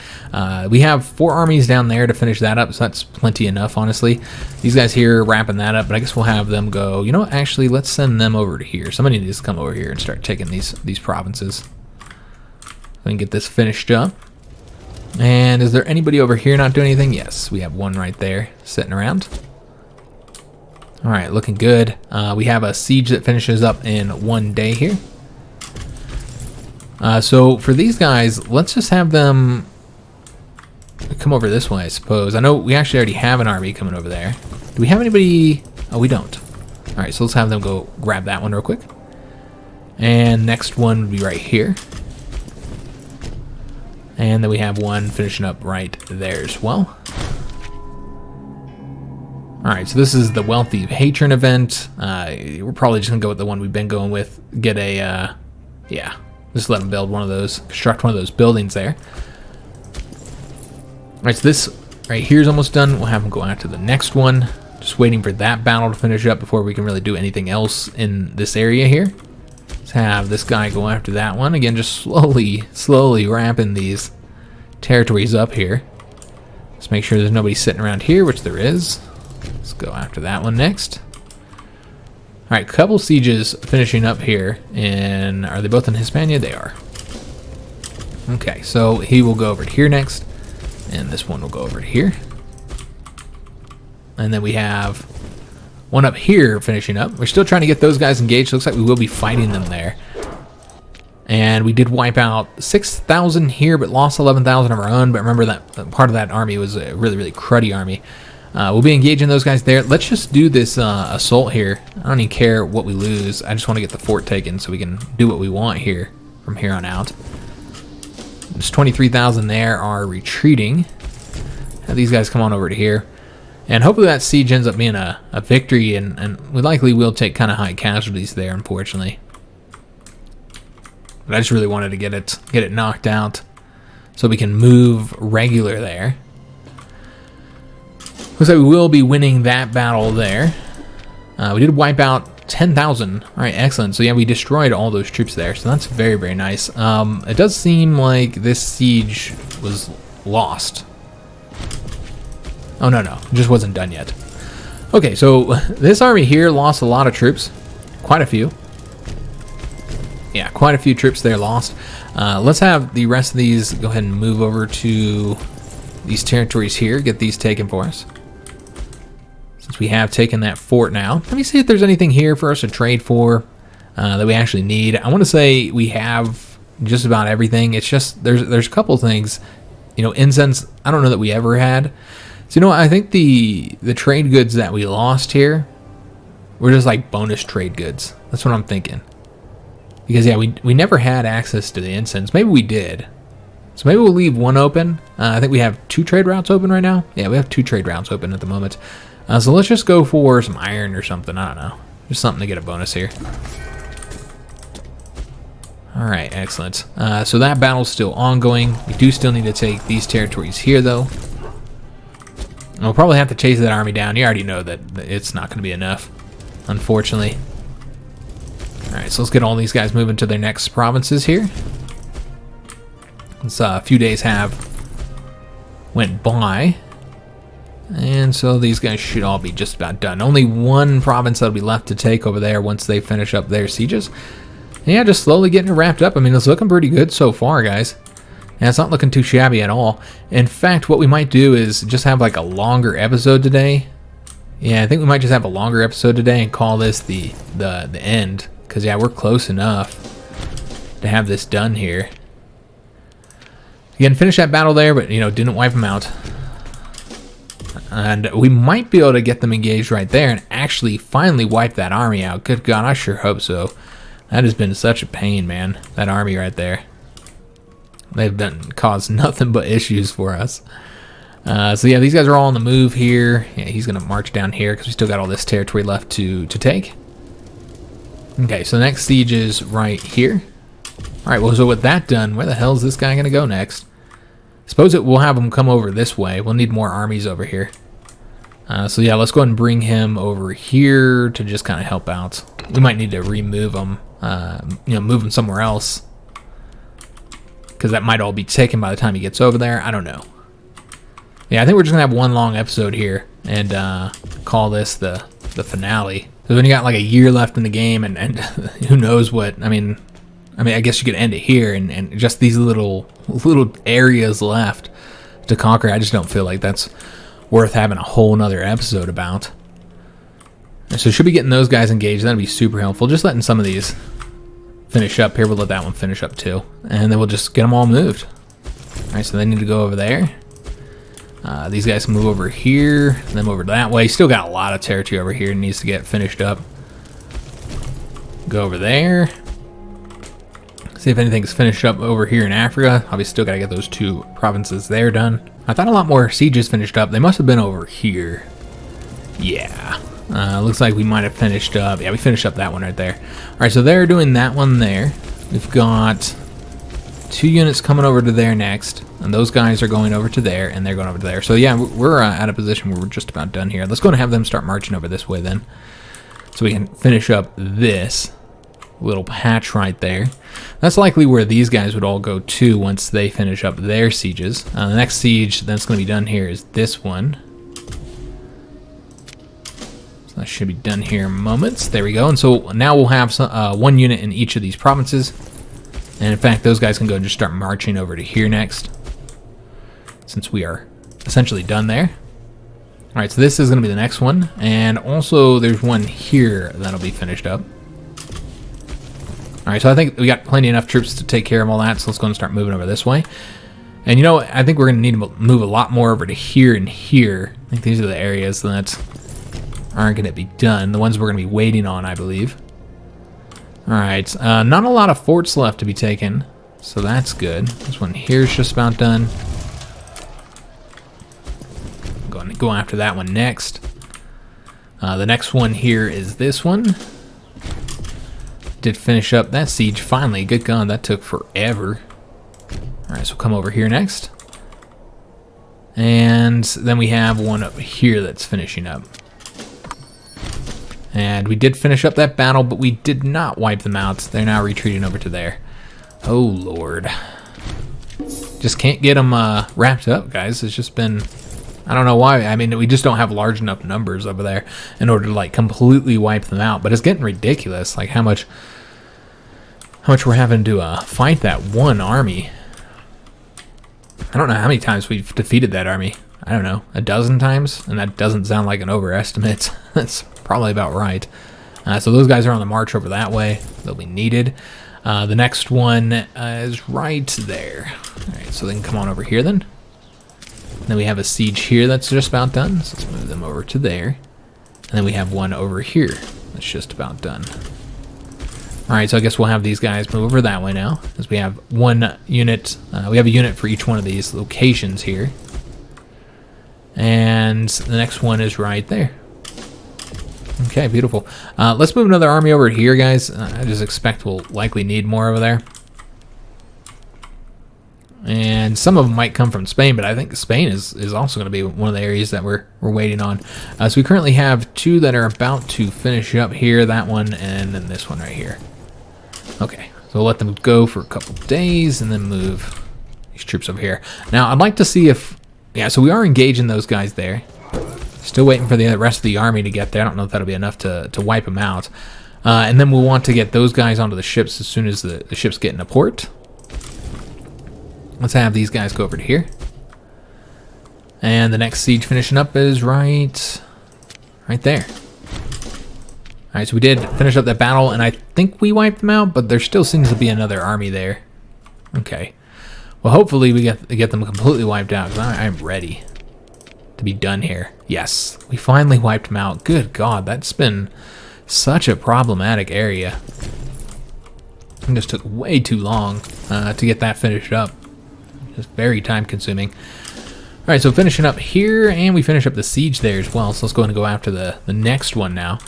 We have 4 armies down there to finish that up, so that's plenty enough, honestly. These guys here wrapping that up, but I guess we'll have them go, you know what, actually, let's send them over to here. Somebody needs to come over here and start taking these provinces. We can get this finished up. And is there anybody over here not doing anything? Yes, we have one right there sitting around. All right, looking good. We have a siege that finishes up in 1 day here. So for these guys, let's just have them come over this way, I suppose. I know we actually already have an army coming over there. Do we have anybody? Oh, we don't. All right, so let's have them go grab that one real quick. And next one would be right here. And then we have one finishing up right there as well. All right, so this is the Wealthy Patron event. We're probably just gonna go with the one we've been going with. Get a, yeah. Just let them build one of those, construct one of those buildings there. All right, so this right here is almost done. We'll have them go after the next one. Just waiting for that battle to finish up before we can really do anything else in this area here. Let's have this guy go after that one. Again, just slowly ramping these territories up here. Let's make sure there's nobody sitting around here, which there is. Let's go after that one next. All right, couple sieges finishing up here, and are they both in Hispania? They are. Okay, so he will go over to here next, and this one will go over to here. And then we have one up here finishing up. We're still trying to get those guys engaged. Looks like we will be fighting them there. And we did wipe out 6,000 here, but lost 11,000 of our own. But remember that part of that army was a really cruddy army. We'll be engaging those guys there. Let's just do this assault here. I don't even care what we lose. I just want to get the fort taken so we can do what we want here from here on out. There's 23,000 there are retreating. Have these guys come on over to here. And hopefully that siege ends up being a victory, and we likely will take kind of high casualties there, unfortunately. But I just really wanted to get it knocked out so we can move regular there. Looks like we will be winning that battle there. We did wipe out 10,000. All right, excellent. So yeah, we destroyed all those troops there, so that's very nice. It does seem like this siege was lost. Oh, no, it just wasn't done yet. Okay, so this army here lost a lot of troops. Quite a few. Yeah, quite a few troops there lost. Let's have the rest of these go ahead and move over to these territories here. Get these taken for us. Since we have taken that fort now. Let me see if there's anything here for us to trade for that we actually need. I want to say we have just about everything. It's just there's a couple things. You know, incense, I don't know that we ever had. So you know what? I think the trade goods that we lost here were just like bonus trade goods. That's what I'm thinking. Because yeah, we never had access to the incense. Maybe we did. So maybe we'll leave one open. I think we have 2 trade routes open right now. Yeah, we have 2 trade routes open at the moment. So let's just go for some iron or something. I don't know. Just something to get a bonus here. Alright, excellent. So that battle's still ongoing. We do still need to take these territories here, though. And we'll probably have to chase that army down. You already know that it's not going to be enough, unfortunately. Alright, so let's get all these guys moving to their next provinces here. It's a few days have went by. And so these guys should all be just about done. Only one province that'll be left to take over there once they finish up their sieges. And yeah, just slowly getting it wrapped up. I mean, it's looking pretty good so far, guys. And it's not looking too shabby at all. In fact, what we might do is just have like a longer episode today. Yeah, I think we might just have a longer episode today and call this the end. Because yeah, we're close enough to have this done here. Again, finish that battle there, but you know, didn't wipe them out. And we might be able to get them engaged right there and actually finally wipe that army out. Good God, I sure hope so. That has been such a pain, man. That army right there. They've caused nothing but issues for us. So yeah, these guys are all on the move here. Yeah, he's going to march down here because we still got all this territory left to take. Okay, so the next siege is right here. Alright, well, so with that done, where the hell is this guy going to go next? Suppose we'll have him come over this way. We'll need more armies over here. So yeah, let's go ahead and bring him over here to just kind of help out. We might need to remove him, you know, move him somewhere else. Because that might all be taken by the time he gets over there. I don't know. Yeah, I think we're just going to have one long episode here and call this the finale. Because when you got like a year left in the game and who knows what, I mean, I guess you could end it here and just these little areas left to conquer. I just don't feel like that's worth having a whole nother episode about. So should be getting those guys engaged. That'd be super helpful. Just letting some of these finish up here. We'll let that one finish up too. And then we'll just get them all moved. Alright, so they need to go over there. These guys can move over here, and then over that way. Still got a lot of territory over here. Needs to get finished up. Go over there. See if anything's finished up over here in Africa. Obviously, still got to get those 2 provinces there done. I thought a lot more sieges finished up. They must have been over here. Yeah. Looks like we might have finished up. Yeah, we finished up that one right there. All right, so they're doing that one there. We've got 2 units coming over to there next. And those guys are going over to there, and they're going over to there. So yeah, we're at a position where we're just about done here. Let's go and have them start marching over this way then. So we can finish up this little patch right there. That's likely where these guys would all go to once they finish up their sieges. The next siege that's going to be done here is this one. So that should be done here in moments. There we go. And so now we'll have some, 1 unit in each of these provinces. And in fact, those guys can go and just start marching over to here next, since we are essentially done there. All right, so this is going to be the next one. And also there's one here that'll be finished up. All right, so I think we got plenty enough troops to take care of all that, so let's go and start moving over this way. And you know, I think we're going to need to move a lot more over to here and here. I think these are the areas that aren't going to be done. The ones we're going to be waiting on, I believe. All right, not a lot of forts left to be taken, so that's good. This one here is just about done. I'm going to go after that one next. The next one here is this one. Did finish up that siege finally. Good God, that took forever. Alright, so come over here next. And then we have one up here that's finishing up. And we did finish up that battle, but we did not wipe them out. They're now retreating over to there. Oh, Lord. Just can't get them wrapped up, guys. It's just been... I don't know why. I mean, we just don't have large enough numbers over there in order to, like, completely wipe them out. But it's getting ridiculous, like, how much we're having to fight that one army. I don't know how many times we've defeated that army. I don't know, a dozen times? And that doesn't sound like an overestimate. That's probably about right. So those guys are on the march over that way. They'll be needed. The next one is right there. All right, so they can come on over here then. then we have a siege here that's just about done. So let's move them over to there. And then we have one over here that's just about done. Alright, so I guess we'll have these guys move over that way now, as we have one unit. We have a unit for each one of these locations here. And the next one is right there. Okay, beautiful. Let's move another army over here, guys. I just expect we'll likely need more over there. And some of them might come from Spain, but I think Spain is also going to be one of the areas that we're waiting on. So we currently have two that are about to finish up here, that one and then this one right here. Okay, so we'll let them go for a couple days and then move these troops over here. Now, I'd like to see if... Yeah, so we are engaging those guys there. Still waiting for the rest of the army to get there. I don't know if that'll be enough to wipe them out. And then we'll want to get those guys onto the ships as soon as the ships get in a port. Let's have these guys go over to here. And the next siege finishing up is right there. Alright, so we did finish up that battle, and I think we wiped them out, but there still seems to be another army there. Okay. Well, hopefully we get them completely wiped out, because I'm ready to be done here. Yes, we finally wiped them out. Good God, that's been such a problematic area. It just took way too long to get that finished up. Just very time consuming. Alright, so finishing up here, and we finish up the siege there as well. So let's go ahead and go after the next one now.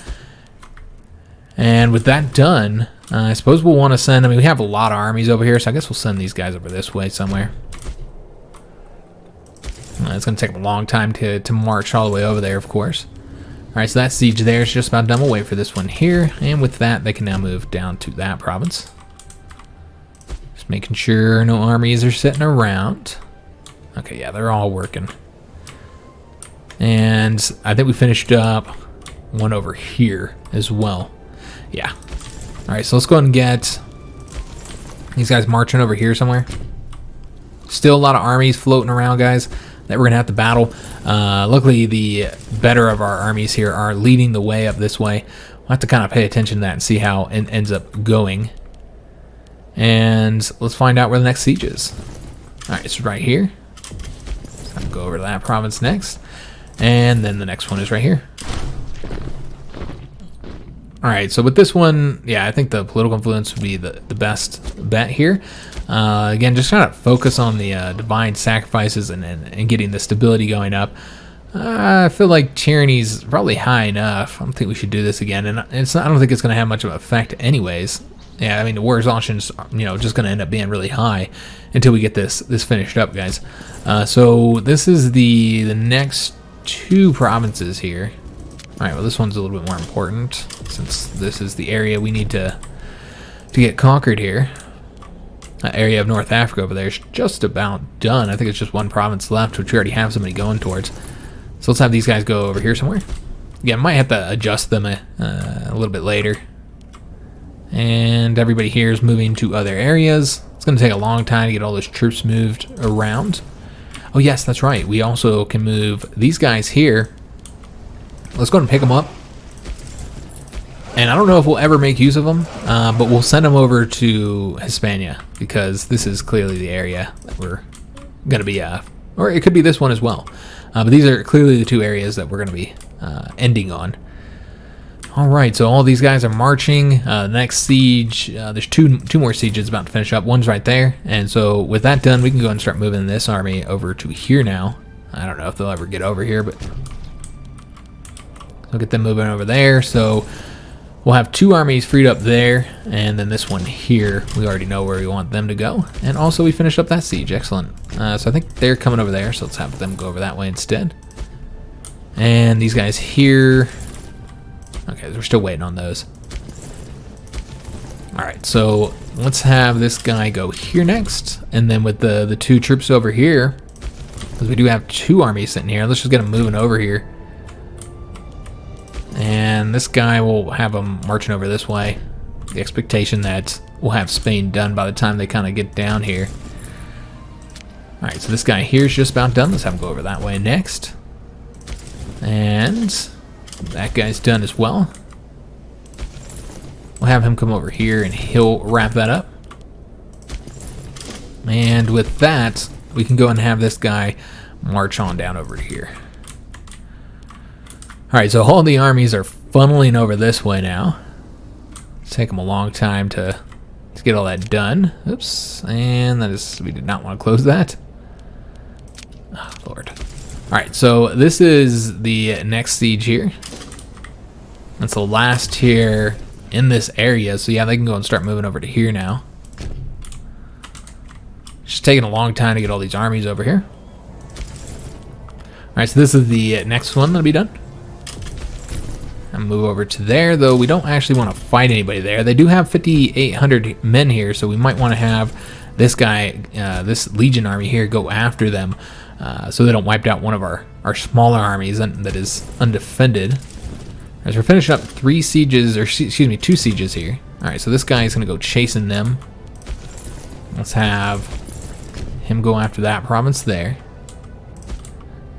And with that done, I suppose we'll want to send... I mean, we have a lot of armies over here, so I guess we'll send these guys over this way somewhere. It's going to take a long time to march all the way over there, of course. Alright, so that siege there is just about done. We'll wait for this one here. And with that, they can now move down to that province. Just making sure no armies are sitting around. Okay, yeah, they're all working. And I think we finished up one over here as well. Yeah. Alright, so let's go ahead and get these guys marching over here somewhere. Still a lot of armies floating around, guys, that we're going to have to battle. Luckily, the better of our armies here are leading the way up this way. We'll have to kind of pay attention to that and see how it ends up going. And let's find out where the next siege is. Alright, it's right here. I'll go over to that province next. And then the next one is right here. Alright, so with this one, yeah, I think the political influence would be the best bet here. Again, just kind of focus on the divine sacrifices and getting the stability going up. I feel like tyranny's probably high enough. I don't think we should do this again, and I don't think it's going to have much of an effect anyways. Yeah, I mean, the war exhaustion's, just going to end up being really high until we get this finished up, guys. So this is the next two provinces here. All right, well, this one's a little bit more important since this is the area we need to get conquered here. That area of North Africa over there is just about done. I think it's just one province left, which we already have somebody going towards. So let's have these guys go over here somewhere. Yeah, might have to adjust them a little bit later. And everybody here is moving to other areas. It's going to take a long time to get all those troops moved around. Oh yes, that's right. We also can move these guys here. Let's go ahead and pick them up. And I don't know if we'll ever make use of them, but we'll send them over to Hispania because this is clearly the area that we're going to be, or it could be this one as well. But these are clearly the two areas that we're going to be ending on. All right, so all these guys are marching. The next siege, there's two more sieges about to finish up. One's right there, and so with that done, we can go and start moving this army over to here now. I don't know if they'll ever get over here, but we'll get them moving over there. So we'll have two armies freed up there, and then this one here, we already know where we want them to go. And also we finished up that siege, excellent. So I think they're coming over there, so let's have them go over that way instead. And these guys here, okay, we're still waiting on those. All right, so let's have this guy go here next, and then with the two troops over here, because we do have two armies sitting here, let's just get them moving over here. And this guy will have them marching over this way. The expectation that we'll have Spain done by the time they kind of get down here. All right, so this guy here is just about done. Let's have him go over that way next. And that guy's done as well. We'll have him come over here and he'll wrap that up. And with that, we can go and have this guy march on down over to here. Alright, so all the armies are funneling over this way now. It's taken them a long time to get all that done. Oops, and that is, we did not want to close that. Oh, Lord. Alright, so this is the next siege here. That's the last here in this area, so yeah, they can go and start moving over to here now. It's just taking a long time to get all these armies over here. Alright, so this is the next one that'll be done. And move over to there, though we don't actually want to fight anybody there. They do have 5,800 men here, so we might want to have this guy, this Legion army here, go after them, so they don't wipe out one of our smaller armies that is undefended. As we're finishing up 3 sieges, or excuse me, 2 sieges here. Alright, so this guy is going to go chasing them. Let's have him go after that province there.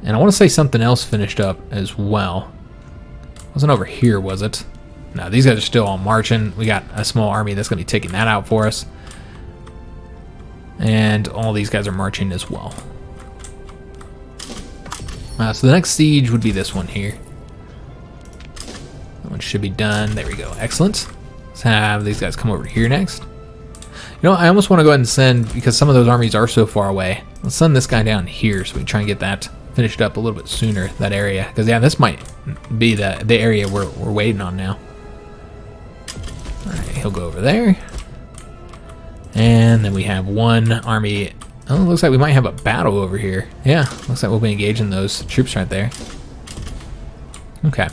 And I want to say something else finished up as well. Wasn't over here, was it? No, these guys are still all marching. We got a small army that's going to be taking that out for us. And all these guys are marching as well. So the next siege would be this one here. That one should be done. There we go. Excellent. Let's have these guys come over here next. You know, I almost want to go ahead and send, because some of those armies are so far away, let's send this guy down here so we can try and get that finished up a little bit sooner, that area. Because, yeah, this might be the area we're waiting on now. Alright, he'll go over there. And then we have one army. Oh, looks like we might have a battle over here. Yeah, looks like we'll be engaging those troops right there. Okay,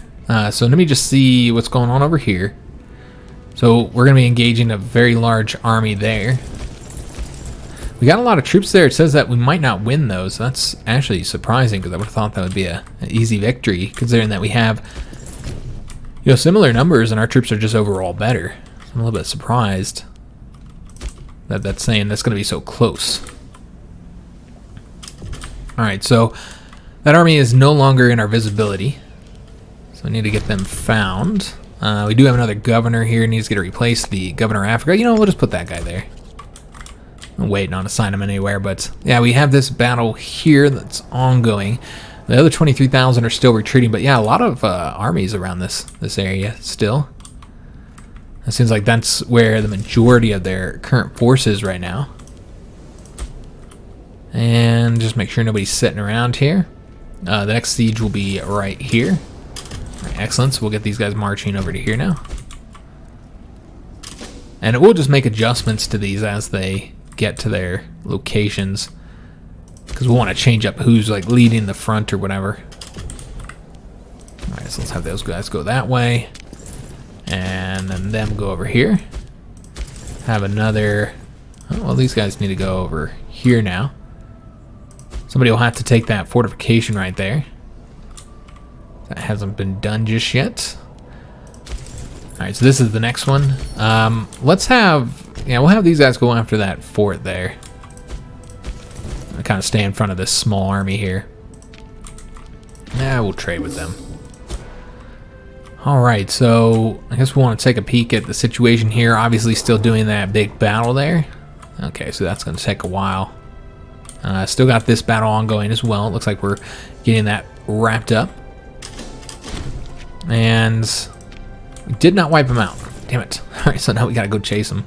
so let me just see what's going on over here. So we're going to be engaging a very large army there. We got a lot of troops there. It says that we might not win those. So that's actually surprising, because I would have thought that would be an easy victory, considering that we have, you know, similar numbers and our troops are just overall better. So I'm a little bit surprised that that's saying that's going to be so close. Alright, so that army is no longer in our visibility. So I need to get them found. We do have another governor here. Needs to get replaced. The governor of Africa. You know, we'll just put that guy there. I'm waiting on assign him anywhere, but yeah, we have this battle here that's ongoing. The other 23,000 are still retreating, but yeah, a lot of armies around this area still. It seems like that's where the majority of their current force is right now. And just make sure nobody's sitting around here. The next siege will be right here. Right, excellent, so we'll get these guys marching over to here now. And it will just make adjustments to these as they get to their locations, because we'll want to change up who's like leading the front or whatever. Alright, so let's have those guys go that way, and then them go over here. Have another, oh, well, these guys need to go over here now. Somebody will have to take that fortification right there. That hasn't been done just yet. Alright, so this is the next one. Let's have, yeah, we'll have these guys go after that fort there. I kind of stay in front of this small army here. Yeah, we'll trade with them. Alright, so I guess we want to take a peek at the situation here. Obviously still doing that big battle there. Okay, so that's going to take a while. Still got this battle ongoing as well. It looks like we're getting that wrapped up. And we did not wipe them out. Damn it. Alright, so now we got to go chase them.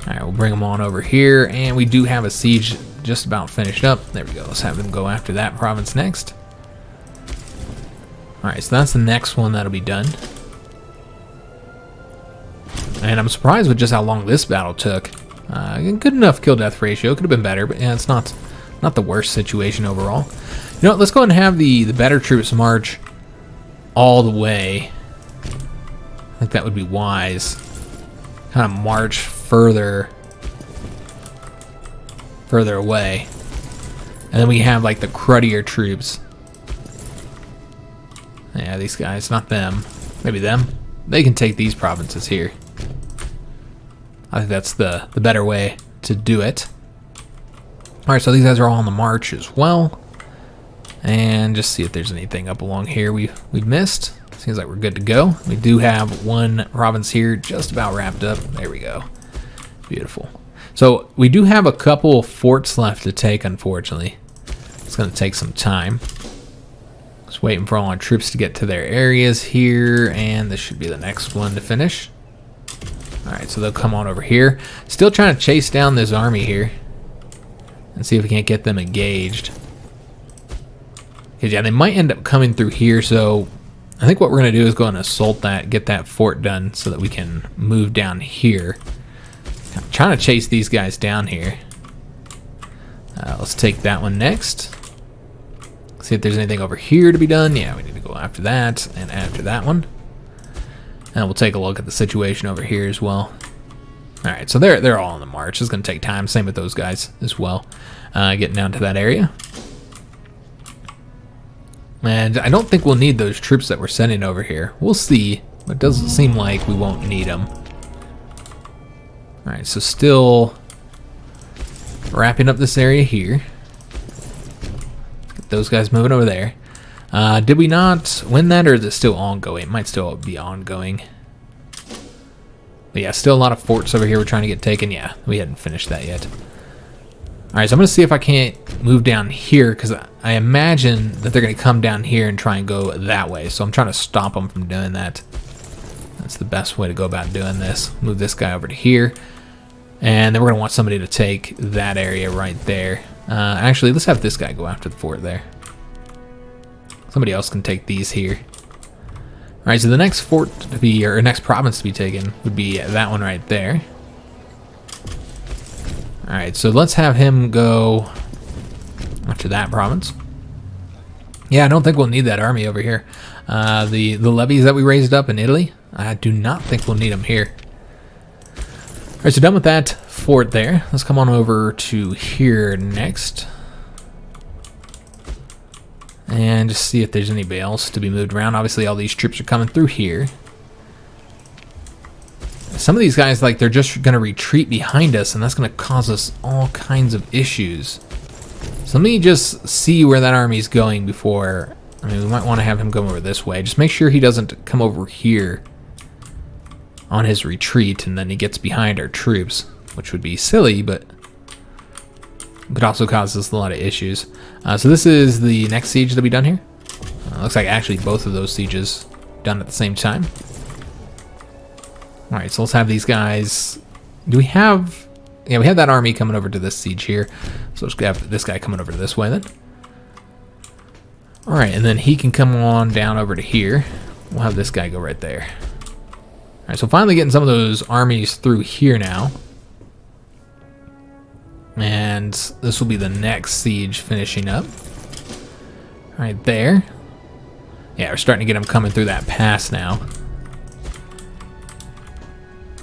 Alright, we'll bring them on over here. And we do have a siege just about finished up. There we go. Let's have them go after that province next. Alright, so that's the next one that'll be done. And I'm surprised with just how long this battle took. Good enough kill-death ratio. Could have been better, but yeah, it's not the worst situation overall. You know what, let's go ahead and have the better troops march all the way. I think that would be wise. Kind of march further away. And then we have like the cruddier troops. Yeah, these guys, not them. Maybe them. They can take these provinces here. I think that's the better way to do it. Alright, so these guys are all on the march as well. And just see if there's anything up along here we've missed. Seems like we're good to go. We do have one province here just about wrapped up. There we go. Beautiful. So we do have a couple forts left to take, unfortunately. Let's going to take some time. Just waiting for all our troops to get to their areas here, and this should be the next one to finish. Alright, so they'll come on over here. Still trying to chase down this army here and see if we can't get them engaged. Because, yeah, they might end up coming through here, so I think what we're going to do is go and assault that, get that fort done so that we can move down here. I'm trying to chase these guys down here. Let's take that one next. See if there's anything over here to be done. Yeah, we need to go after that and after that one. And we'll take a look at the situation over here as well. Alright, so they're all on the march. It's going to take time. Same with those guys as well. Getting down to that area. And I don't think we'll need those troops that we're sending over here. We'll see. But it doesn't seem like we won't need them. Alright, so still wrapping up this area here. Get those guys moving over there. Did we not win that, or is it still ongoing? It might still be ongoing. But yeah, still a lot of forts over here we're trying to get taken. Yeah, we hadn't finished that yet. Alright, so I'm going to see if I can't move down here, because I imagine that they're going to come down here and try and go that way. So I'm trying to stop them from doing that. That's the best way to go about doing this. Move this guy over to here. And then we're going to want somebody to take that area right there. Actually, let's have this guy go after the fort there. Somebody else can take these here. Alright, so the next fort to be, or next province to be taken would be that one right there. Alright, so let's have him go after that province. Yeah, I don't think we'll need that army over here. The levies that we raised up in Italy, I do not think we'll need them here. Alright, so done with that fort there. Let's come on over to here next. And just see if there's anybody else to be moved around. Obviously, all these troops are coming through here. Some of these guys, like, they're just going to retreat behind us, and that's going to cause us all kinds of issues. So let me just see where that army's going before... I mean, we might want to have him go over this way. Just make sure he doesn't come over here on his retreat, and then he gets behind our troops, which would be silly, but could also cause us a lot of issues. So this is the next siege to be done here. Looks like actually both of those sieges done at the same time. Alright, so let's have these guys... Do we have... Yeah, we have that army coming over to this siege here. So let's have this guy coming over to this way then. Alright, and then he can come on down over to here. We'll have this guy go right there. Alright, so finally getting some of those armies through here now. And this will be the next siege finishing up. Right there. Yeah, we're starting to get them coming through that pass now.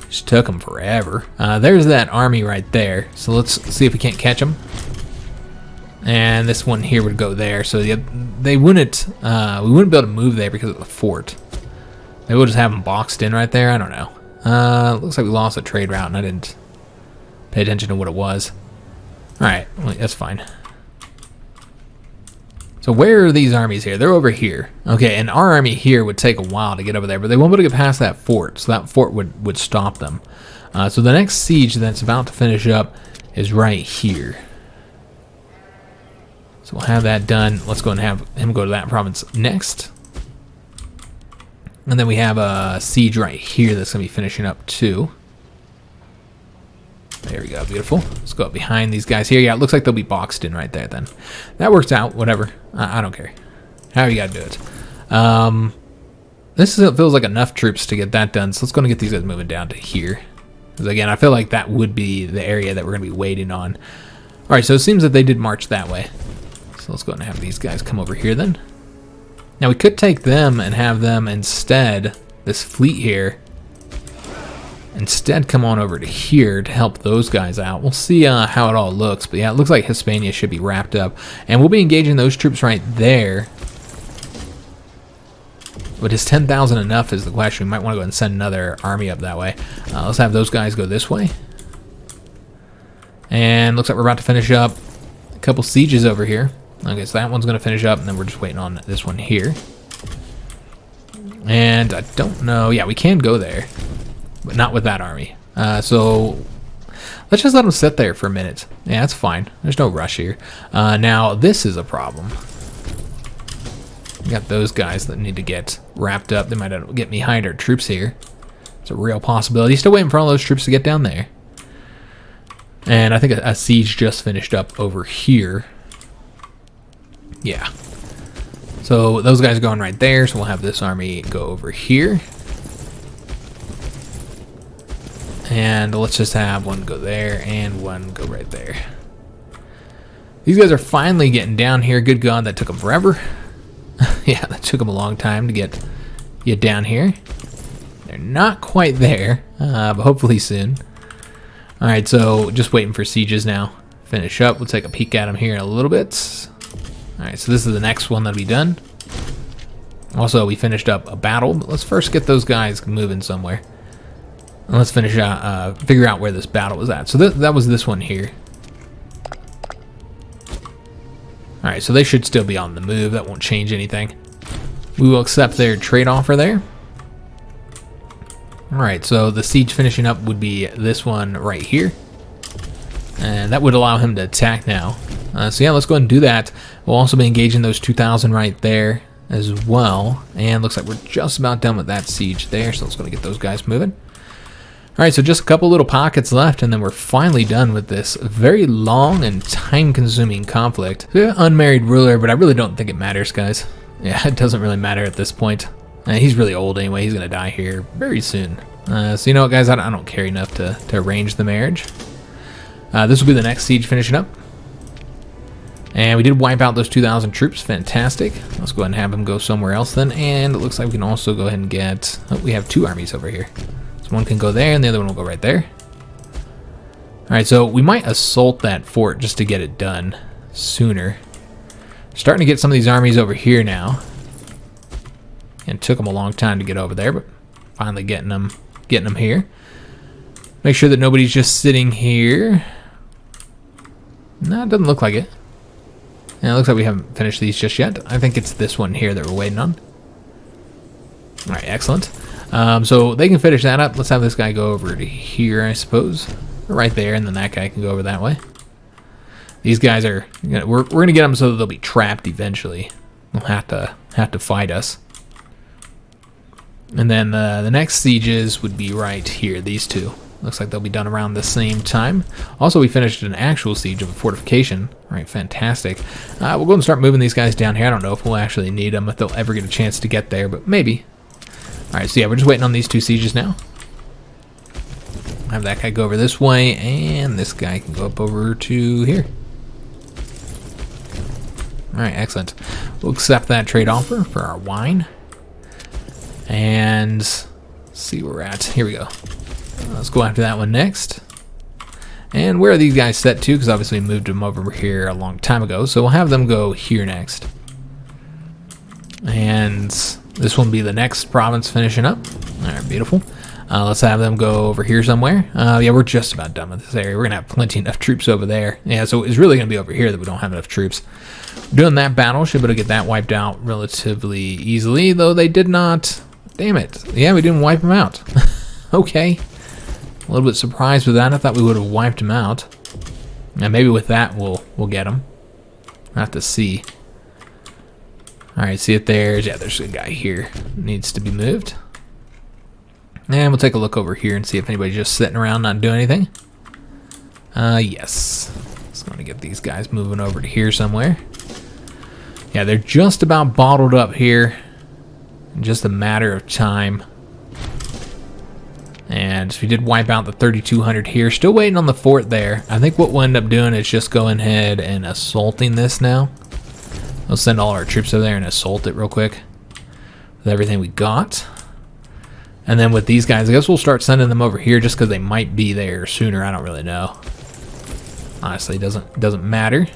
Just took them forever. There's that army right there. So let's see if we can't catch them. And this one here would go there. So they wouldn't, we wouldn't be able to move there because of the fort. Maybe we'll just have them boxed in right there. I don't know. Looks like we lost a trade route and I didn't pay attention to what it was. Alright, well, that's fine. So where are these armies here? They're over here. Okay, and our army here would take a while to get over there, but they won't be able to get past that fort, so that fort would stop them. So the next siege that's about to finish up is right here. So we'll have that done. Let's go and have him go to that province next. And then we have a siege right here that's going to be finishing up too. There we go, beautiful. Let's go up behind these guys here. Yeah, it looks like they'll be boxed in right there then. That works out, whatever. I don't care. How you gotta do it. This feels like enough troops to get that done, so let's go and get these guys moving down to here. Because again, I feel like that would be the area that we're gonna be waiting on. Alright, so it seems that they did march that way. So let's go and have these guys come over here then. Now we could take them and have them instead, this fleet here, instead come on over to here to help those guys out. We'll see how it all looks, but yeah, it looks like Hispania should be wrapped up, and we'll be engaging those troops right there. But is 10,000 enough is the question. We might want to go and send another army up that way. Let's have those guys go this way, and looks like we're about to finish up a couple sieges over here. Okay, so that one's going to finish up, and then we're just waiting on this one here. And I don't know, yeah, we can go there, but not with that army. So Let's just let them sit there for a minute. Yeah, that's fine. There's no rush here. Now, this is a problem. We got those guys that need to get wrapped up. They might get behind our troops here. It's a real possibility. Still waiting for all those troops to get down there. And I think a siege just finished up over here. Yeah. So those guys are going right there. So we'll have this army go over here. And let's just have one go there and one go right there. These guys are finally getting down here. Good God, that took them forever. Yeah, that took them a long time to get down here. They're not quite there, but hopefully soon. All right, so just waiting for sieges now. Finish up. We'll take a peek at them here in a little bit. All right, so this is the next one that'll be done. Also, we finished up a battle, but let's first get those guys moving somewhere. And let's finish out, figure out where this battle was at. So that was this one here. All right, so they should still be on the move. That won't change anything. We will accept their trade offer there. All right, so the siege finishing up would be this one right here. And that would allow him to attack now. So yeah, let's go ahead and do that. We'll also be engaging those 2,000 right there as well. And looks like we're just about done with that siege there. So let's go and get those guys moving. All right, so just a couple little pockets left, and then we're finally done with this very long and time-consuming conflict. Unmarried ruler, but I really don't think it matters, guys. Yeah, it doesn't really matter at this point. He's really old anyway. He's going to die here very soon. So you know what, guys? I don't care enough to arrange the marriage. This will be the next siege finishing up. And we did wipe out those 2,000 troops. Fantastic. Let's go ahead and have them go somewhere else then. And it looks like we can also go ahead and get... Oh, we have 2 armies over here. So one can go there, and the other one will go right there. All right, so we might assault that fort just to get it done sooner. Starting to get some of these armies over here now. And it took them a long time to get over there, but finally getting them here. Make sure that nobody's just sitting here. No, it doesn't look like it. And it looks like we haven't finished these just yet. I think it's this one here that we're waiting on. All right, excellent. So they can finish that up. Let's have this guy go over to here, I suppose. Right there, and then that guy can go over that way. These guys are... We're going to get them so that they'll be trapped eventually. They'll have to fight us. And then the next sieges would be right here, these two. Looks like they'll be done around the same time. Also, we finished an actual siege of a fortification. All right, fantastic. We'll go and start moving these guys down here. I don't know if we'll actually need them, if they'll ever get a chance to get there, but maybe. All right, so yeah, we're just waiting on these 2 sieges now. Have that guy go over this way, and this guy can go up over to here. All right, excellent. We'll accept that trade offer for our wine. And see where we're at. Here we go. Let's go after that one next. And where are these guys set to? Because obviously we moved them over here a long time ago. So we'll have them go here next. And this one will be the next province finishing up. All right, beautiful. Let's have them go over here somewhere. Yeah, we're just about done with this area. We're going to have plenty enough troops over there. Yeah, so it's really going to be over here that we don't have enough troops. Doing that battle, should be able to get that wiped out relatively easily, though they did not. Damn it. Yeah, we didn't wipe them out. Okay. A little bit surprised with that. I thought we would have wiped them out. And maybe with that, we'll get them. I'll have to see. All right, see if there's a guy here. Needs to be moved. And we'll take a look over here and see if anybody's just sitting around not doing anything. Yes. Just going to get these guys moving over to here somewhere. Yeah, they're just about bottled up here. Just a matter of time. And we did wipe out the 3,200 here. Still waiting on the fort there. I think what we'll end up doing is just going ahead and assaulting this now. We'll send all our troops over there and assault it real quick with everything we got. And then with these guys, I guess we'll start sending them over here just because they might be there sooner. I don't really know. Honestly, doesn't matter.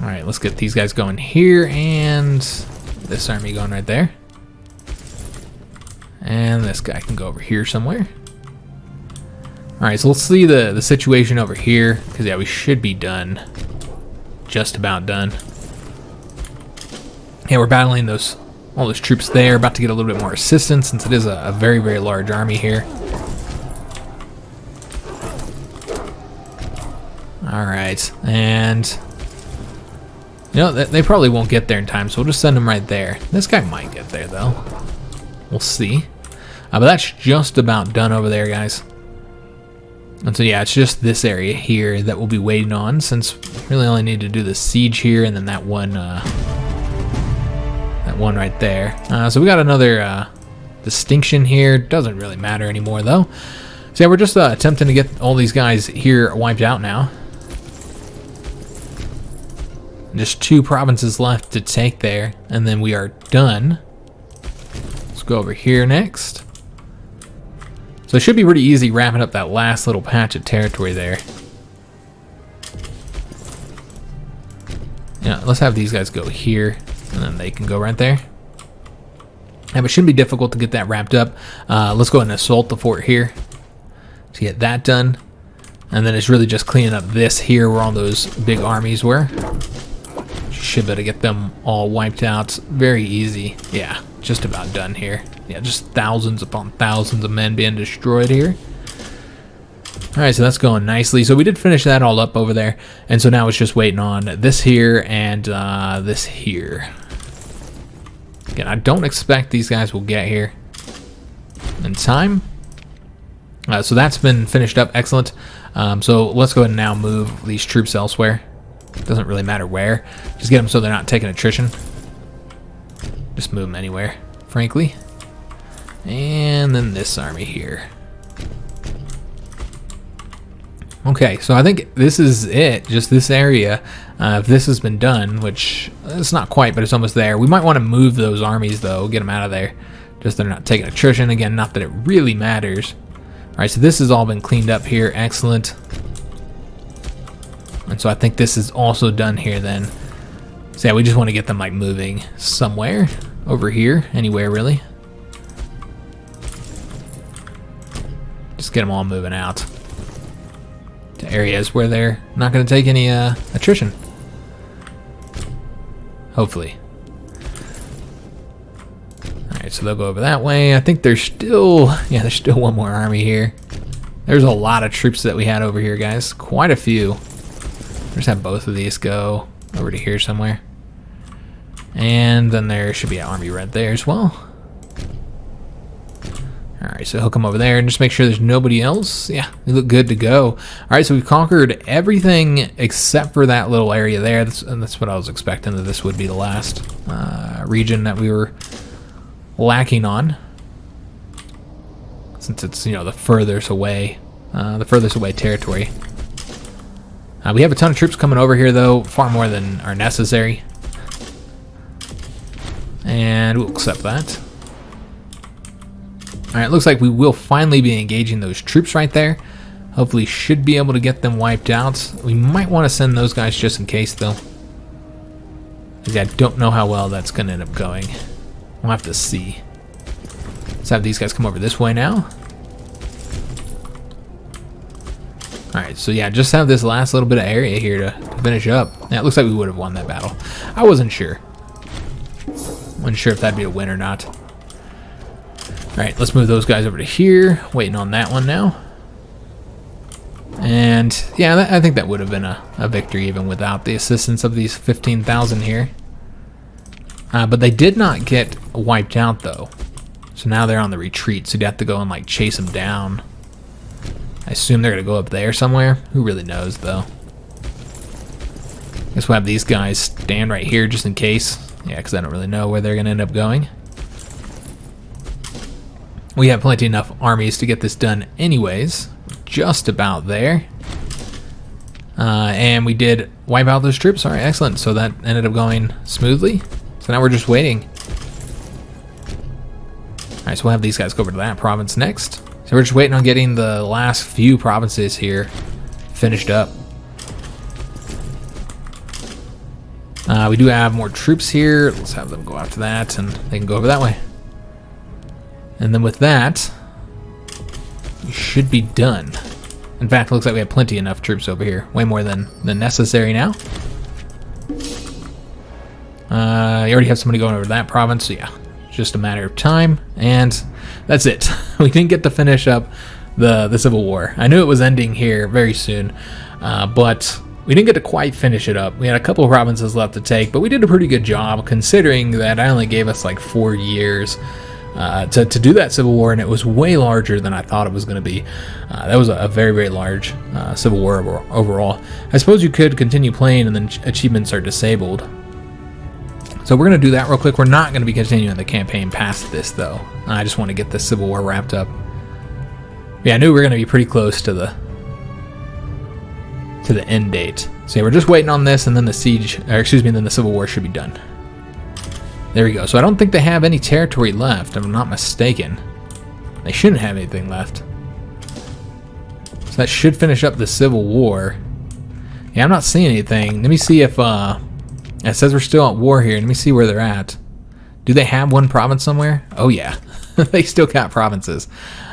All right, let's get these guys going here and this army going right there. And this guy can go over here somewhere. All right, so let's see the situation over here because yeah, we should be done. Just about done. Yeah, we're battling all those troops there. About to get a little bit more assistance since it is a very, very large army here. Alright, and you know, they probably won't get there in time, so we'll just send them right there. This guy might get there, though. We'll see. But that's just about done over there, guys. And so, yeah, it's just this area here that we'll be waiting on, since we really only need to do the siege here and then that one right there. So we got another distinction here. Doesn't really matter anymore, though. So, yeah, we're just attempting to get all these guys here wiped out now. Just 2 provinces left to take there, and then we are done. Let's go over here next. So it should be pretty easy wrapping up that last little patch of territory there. Yeah, let's have these guys go here, and then they can go right there. And it shouldn't be difficult to get that wrapped up. Let's go ahead and assault the fort here to get that done. And then it's really just cleaning up this here where all those big armies were. Should be able to get them all wiped out. Very easy. Yeah, just about done here. Yeah, just thousands upon thousands of men being destroyed here. Alright, so that's going nicely. So we did finish that all up over there. And so now it's just waiting on this here and this here. Again, I don't expect these guys will get here in time. So that's been finished up. Excellent. So let's go ahead and now move these troops elsewhere. Doesn't really matter where. Just get them so they're not taking attrition. Just move them anywhere, frankly. And then this army here. Okay, so I think this is it. Just this area. If this has been done, which it's not quite, but it's almost there. We might want to move those armies, though. Get them out of there. Just so they're not taking attrition. Again, not that it really matters. Alright, so this has all been cleaned up here. Excellent. And so I think this is also done here then. So yeah, we just want to get them like moving somewhere. Over here. Anywhere really. Just get them all moving out. To areas where they're not going to take any attrition. Hopefully. Alright, so they'll go over that way. I think there's still... Yeah, there's still one more army here. There's a lot of troops that we had over here, guys. Quite a few. Just have both of these go over to here somewhere. And then there should be an army right there as well. Alright, so he'll come over there and just make sure there's nobody else. Yeah, we look good to go. Alright, so we've conquered everything except for that little area there. That's what I was expecting, that this would be the last region that we were lacking on. Since it's, you know, the furthest away territory. We have a ton of troops coming over here, though, far more than are necessary. And we'll accept that. Alright, looks like we will finally be engaging those troops right there. Hopefully should be able to get them wiped out. We might want to send those guys just in case, though. Because I don't know how well that's going to end up going. We'll have to see. Let's have these guys come over this way now. Alright, so yeah, just have this last little bit of area here to finish up. Yeah, it looks like we would have won that battle. I wasn't sure. Wasn't sure if that'd be a win or not. Alright, let's move those guys over to here. Waiting on that one now. And yeah, I think that would have been a victory even without the assistance of these 15,000 here. But they did not get wiped out, though. So now they're on the retreat, so you'd have to go and like chase them down. I assume they're going to go up there somewhere. Who really knows, though? Guess we'll have these guys stand right here just in case. Yeah, because I don't really know where they're going to end up going. We have plenty enough armies to get this done anyways. Just about there. And we did wipe out those troops. All right, excellent. So that ended up going smoothly. So now we're just waiting. All right, so we'll have these guys go over to that province next. So we're just waiting on getting the last few provinces here finished up. We do have more troops here. Let's have them go after that, and they can go over that way. And then with that, we should be done. In fact, it looks like we have plenty enough troops over here. Way more than necessary now. You already have somebody going over to that province, so yeah. Just a matter of time, and that's it. We didn't get to finish up the Civil War. I knew it was ending here very soon, but we didn't get to quite finish it up. We had a couple of provinces left to take, but we did a pretty good job considering that it only gave us like 4 years to do that civil war, and it was way larger than I thought it was going to be. That was a very, very large civil war overall. I suppose you could continue playing and then achievements are disabled. So we're going to do that real quick. We're not going to be continuing the campaign past this, though. I just want to get this civil war wrapped up. Yeah, I knew we were going to be pretty close to the end date. So yeah, we're just waiting on this, and then the siege, or excuse me, then the civil war should be done. There we go. So I don't think they have any territory left, if I'm not mistaken. They shouldn't have anything left. So that should finish up the civil war. Yeah, I'm not seeing anything. Let me see if it says we're still at war here. Let me see where they're at. Do they have one province somewhere? Oh yeah, they still got provinces.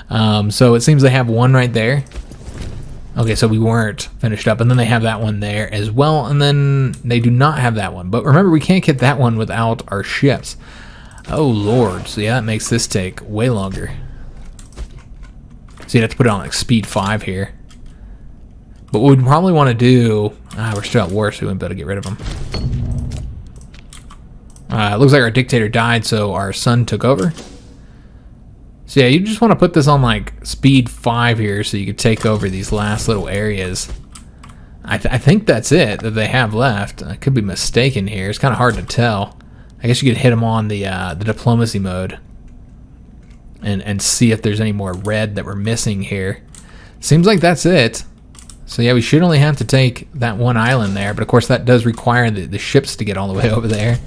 So it seems they have one right there. Okay, so we weren't finished up, and then they have that one there as well, and then they do not have that one. But remember, we can't get that one without our ships. Oh lord, so yeah, that makes this take way longer. So you'd have to put it on like speed 5 here. But what we'd probably want to do, we're still at war, so we wouldn't be able to get rid of them. It looks like our dictator died, so our son took over. So yeah, you just want to put this on like speed 5 here so you could take over these last little areas. I think that's it that they have left. I could be mistaken here. It's kind of hard to tell. I guess you could hit them on the diplomacy mode and see if there's any more red that we're missing here. Seems like that's it. So yeah, we should only have to take that one island there, but of course that does require the ships to get all the way over there.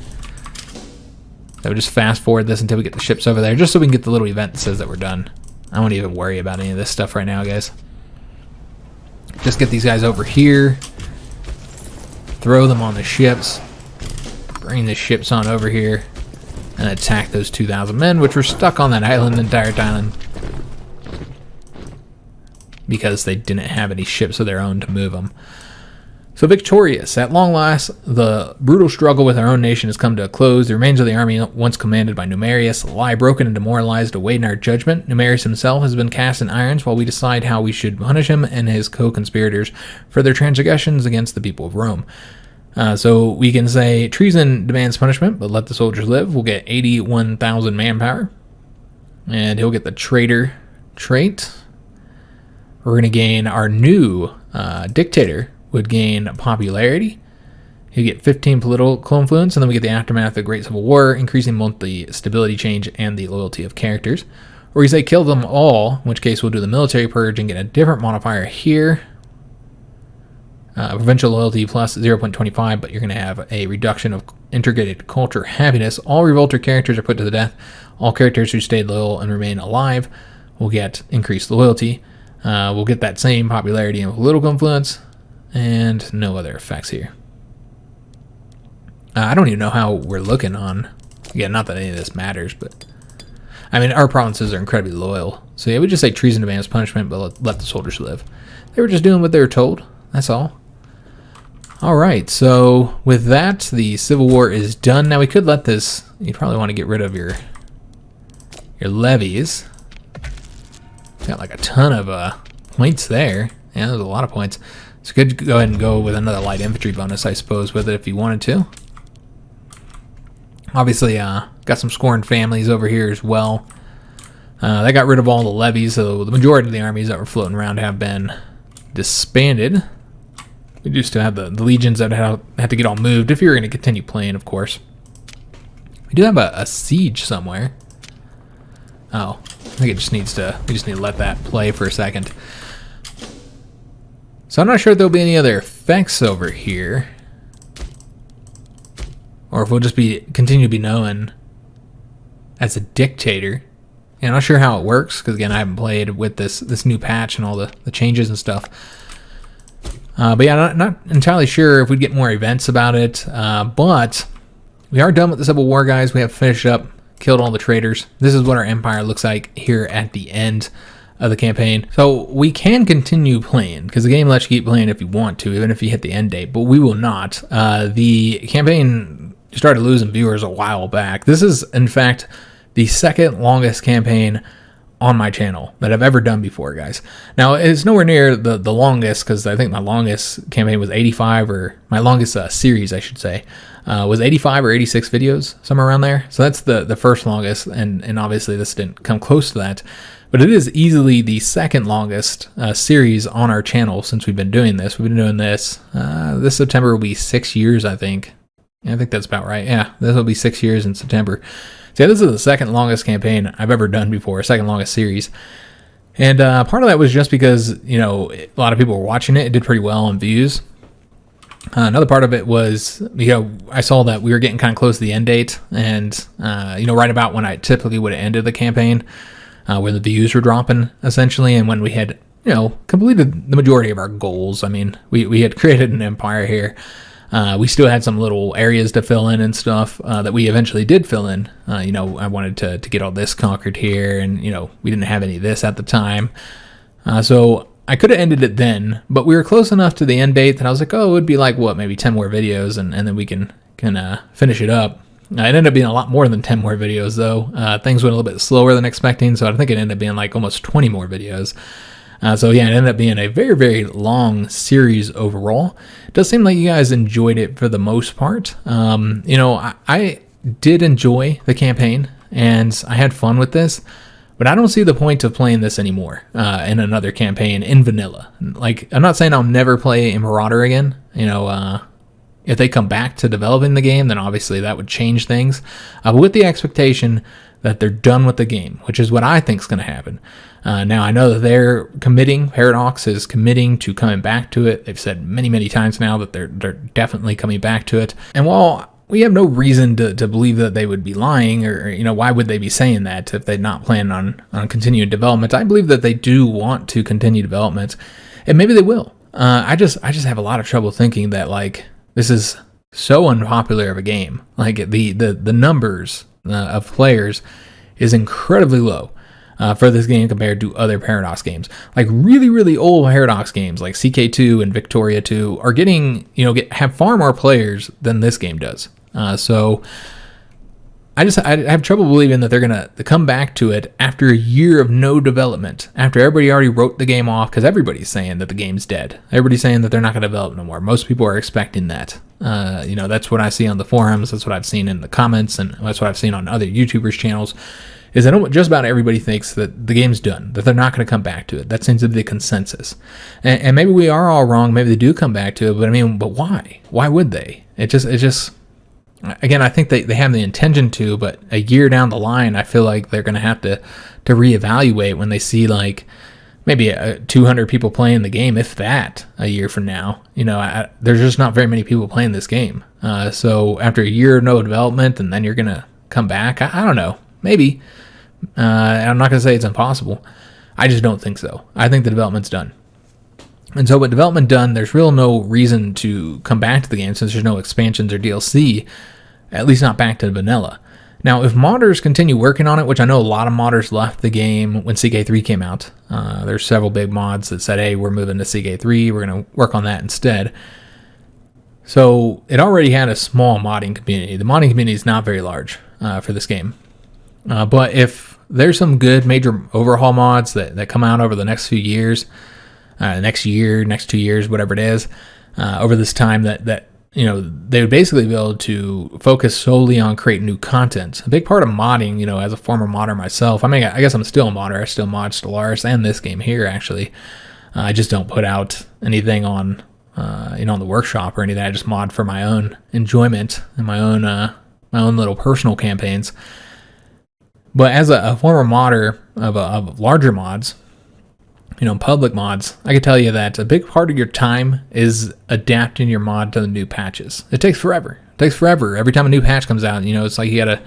So we'll just fast forward this until we get the ships over there, just so we can get the little event that says that we're done. I won't even worry about any of this stuff right now, guys. Just get these guys over here. Throw them on the ships. Bring the ships on over here. And attack those 2,000 men, which were stuck on that island the entire time. Because they didn't have any ships of their own to move them. So victorious. At long last, the brutal struggle with our own nation has come to a close. The remains of the army once commanded by Marius lie broken and demoralized, awaiting our judgment. Marius himself has been cast in irons while we decide how we should punish him and his co-conspirators for their transgressions against the people of Rome. So we can say treason demands punishment, but let the soldiers live. We'll get 81,000 manpower. And he'll get the traitor trait. We're going to gain our new dictator. Would gain popularity. You get 15 political influence, and then we get the aftermath of the Great Civil War, increasing both the stability change and the loyalty of characters. Or you say kill them all, in which case we'll do the military purge and get a different modifier here. Provincial loyalty plus 0.25, but you're going to have a reduction of integrated culture happiness. All revolter characters are put to the death. All characters who stayed loyal and remain alive will get increased loyalty. We'll get that same popularity and political influence. And no other effects here. I don't even know how we're looking on... Again, not that any of this matters, but... I mean, our provinces are incredibly loyal. So yeah, we just say treason demands punishment, but let the soldiers live. They were just doing what they were told. That's all. Alright, so with that, the Civil War is done. Now we could let this... You probably want to get rid of your levies. Got like a ton of points there. Yeah, there's a lot of points. So you could go ahead and go with another light infantry bonus, I suppose, with it if you wanted to. Obviously, got some scorned families over here as well. They got rid of all the levies, so the majority of the armies that were floating around have been disbanded. We do still have the legions that have to get all moved, if you're going to continue playing, of course. We do have a siege somewhere. Oh, I think it just needs to... We just need to let that play for a second. So I'm not sure if there'll be any other effects over here. Or if we'll just continue to be known as a dictator. Yeah, I'm not sure how it works, because again, I haven't played with this new patch and all the changes and stuff. But yeah, not entirely sure if we'd get more events about it. But we are done with the Civil War, guys. We have finished up, killed all the traitors. This is what our empire looks like here at the end of the campaign. So we can continue playing, because the game lets you keep playing if you want to, even if you hit the end date, but we will not. The campaign started losing viewers a while back. This is, in fact, the second longest campaign on my channel that I've ever done before, guys. Now, it's nowhere near the longest, because I think my longest campaign was 85, or my longest series, I should say, was 85 or 86 videos, somewhere around there. So that's the first longest, and obviously this didn't come close to that. But it is easily the second longest series on our channel since we've been doing this. We've been doing this, this September will be 6 years, I think. Yeah, I think that's about right. Yeah, this will be 6 years in September. So yeah, this is the second longest campaign I've ever done before, second longest series. And part of that was just because, a lot of people were watching it. It did pretty well on views. Another part of it was, I saw that we were getting kind of close to the end date. And, right about when I typically would have ended the campaign, where the views were dropping, essentially. And when we had, completed the majority of our goals. I mean, we had created an empire here. We still had some little areas to fill in and stuff that we eventually did fill in. I wanted to get all this conquered here, and we didn't have any of this at the time. So I could have ended it then, but we were close enough to the end date that I was like, oh, it would be like maybe 10 more videos, and then we can finish it up. It ended up being a lot more than 10 more videos, though. Things went a little bit slower than expecting, so I think it ended up being like almost 20 more videos. So yeah, it ended up being a very, very long series overall. It does seem like you guys enjoyed it for the most part. I did enjoy the campaign, and I had fun with this, but I don't see the point of playing this anymore in another campaign in vanilla. Like, I'm not saying I'll never play Imperator again. If they come back to developing the game, then obviously that would change things. But with the expectation that they're done with the game, which is what I think is going to happen. Now, I know that they're committing, Paradox is committing to coming back to it. They've said many, many times now that they're definitely coming back to it. And while we have no reason to believe that they would be lying, or, why would they be saying that if they're not planning on continuing development? I believe that they do want to continue development, and maybe they will. I just have a lot of trouble thinking that, like, this is so unpopular of a game. Like, the numbers of players is incredibly low for this game compared to other Paradox games. Like, really, really old Paradox games like CK2 and Victoria 2 are getting, have far more players than this game does. So I have trouble believing that they're going to come back to it after a year of no development, after everybody already wrote the game off, because everybody's saying that the game's dead. Everybody's saying that they're not going to develop no more. Most people are expecting that. That's what I see on the forums. That's what I've seen in the comments, and that's what I've seen on other YouTubers' channels, is that just about everybody thinks that the game's done, that they're not going to come back to it. That seems to be the consensus. And maybe we are all wrong. Maybe they do come back to it, but why? Why would they? It just again, I think they have the intention to, but a year down the line, I feel like they're going to have to reevaluate when they see, like, maybe 200 people playing the game, if that, a year from now. There's just not very many people playing this game. So after a year of no development, and then you're going to come back, I don't know. Maybe. I'm not going to say it's impossible. I just don't think so. I think the development's done. And so with development done, there's real no reason to come back to the game since there's no expansions or DLC, at least not back to vanilla. Now, if modders continue working on it, which I know a lot of modders left the game when CK3 came out, there's several big mods that said, hey, we're moving to CK3, we're going to work on that instead. So it already had a small modding community. The modding community is not very large for this game. But if there's some good major overhaul mods that come out over the next few years, next 2 years, whatever it is, over this time that they would basically be able to focus solely on creating new content. A big part of modding, as a former modder myself, I guess I'm still a modder. I still mod Stellaris and this game here, actually. I just don't put out anything on, on the workshop or anything. I just mod for my own enjoyment and my own little personal campaigns. But as a former modder of larger mods, public mods, I can tell you that a big part of your time is adapting your mod to the new patches. It takes forever. Every time a new patch comes out, it's like you got to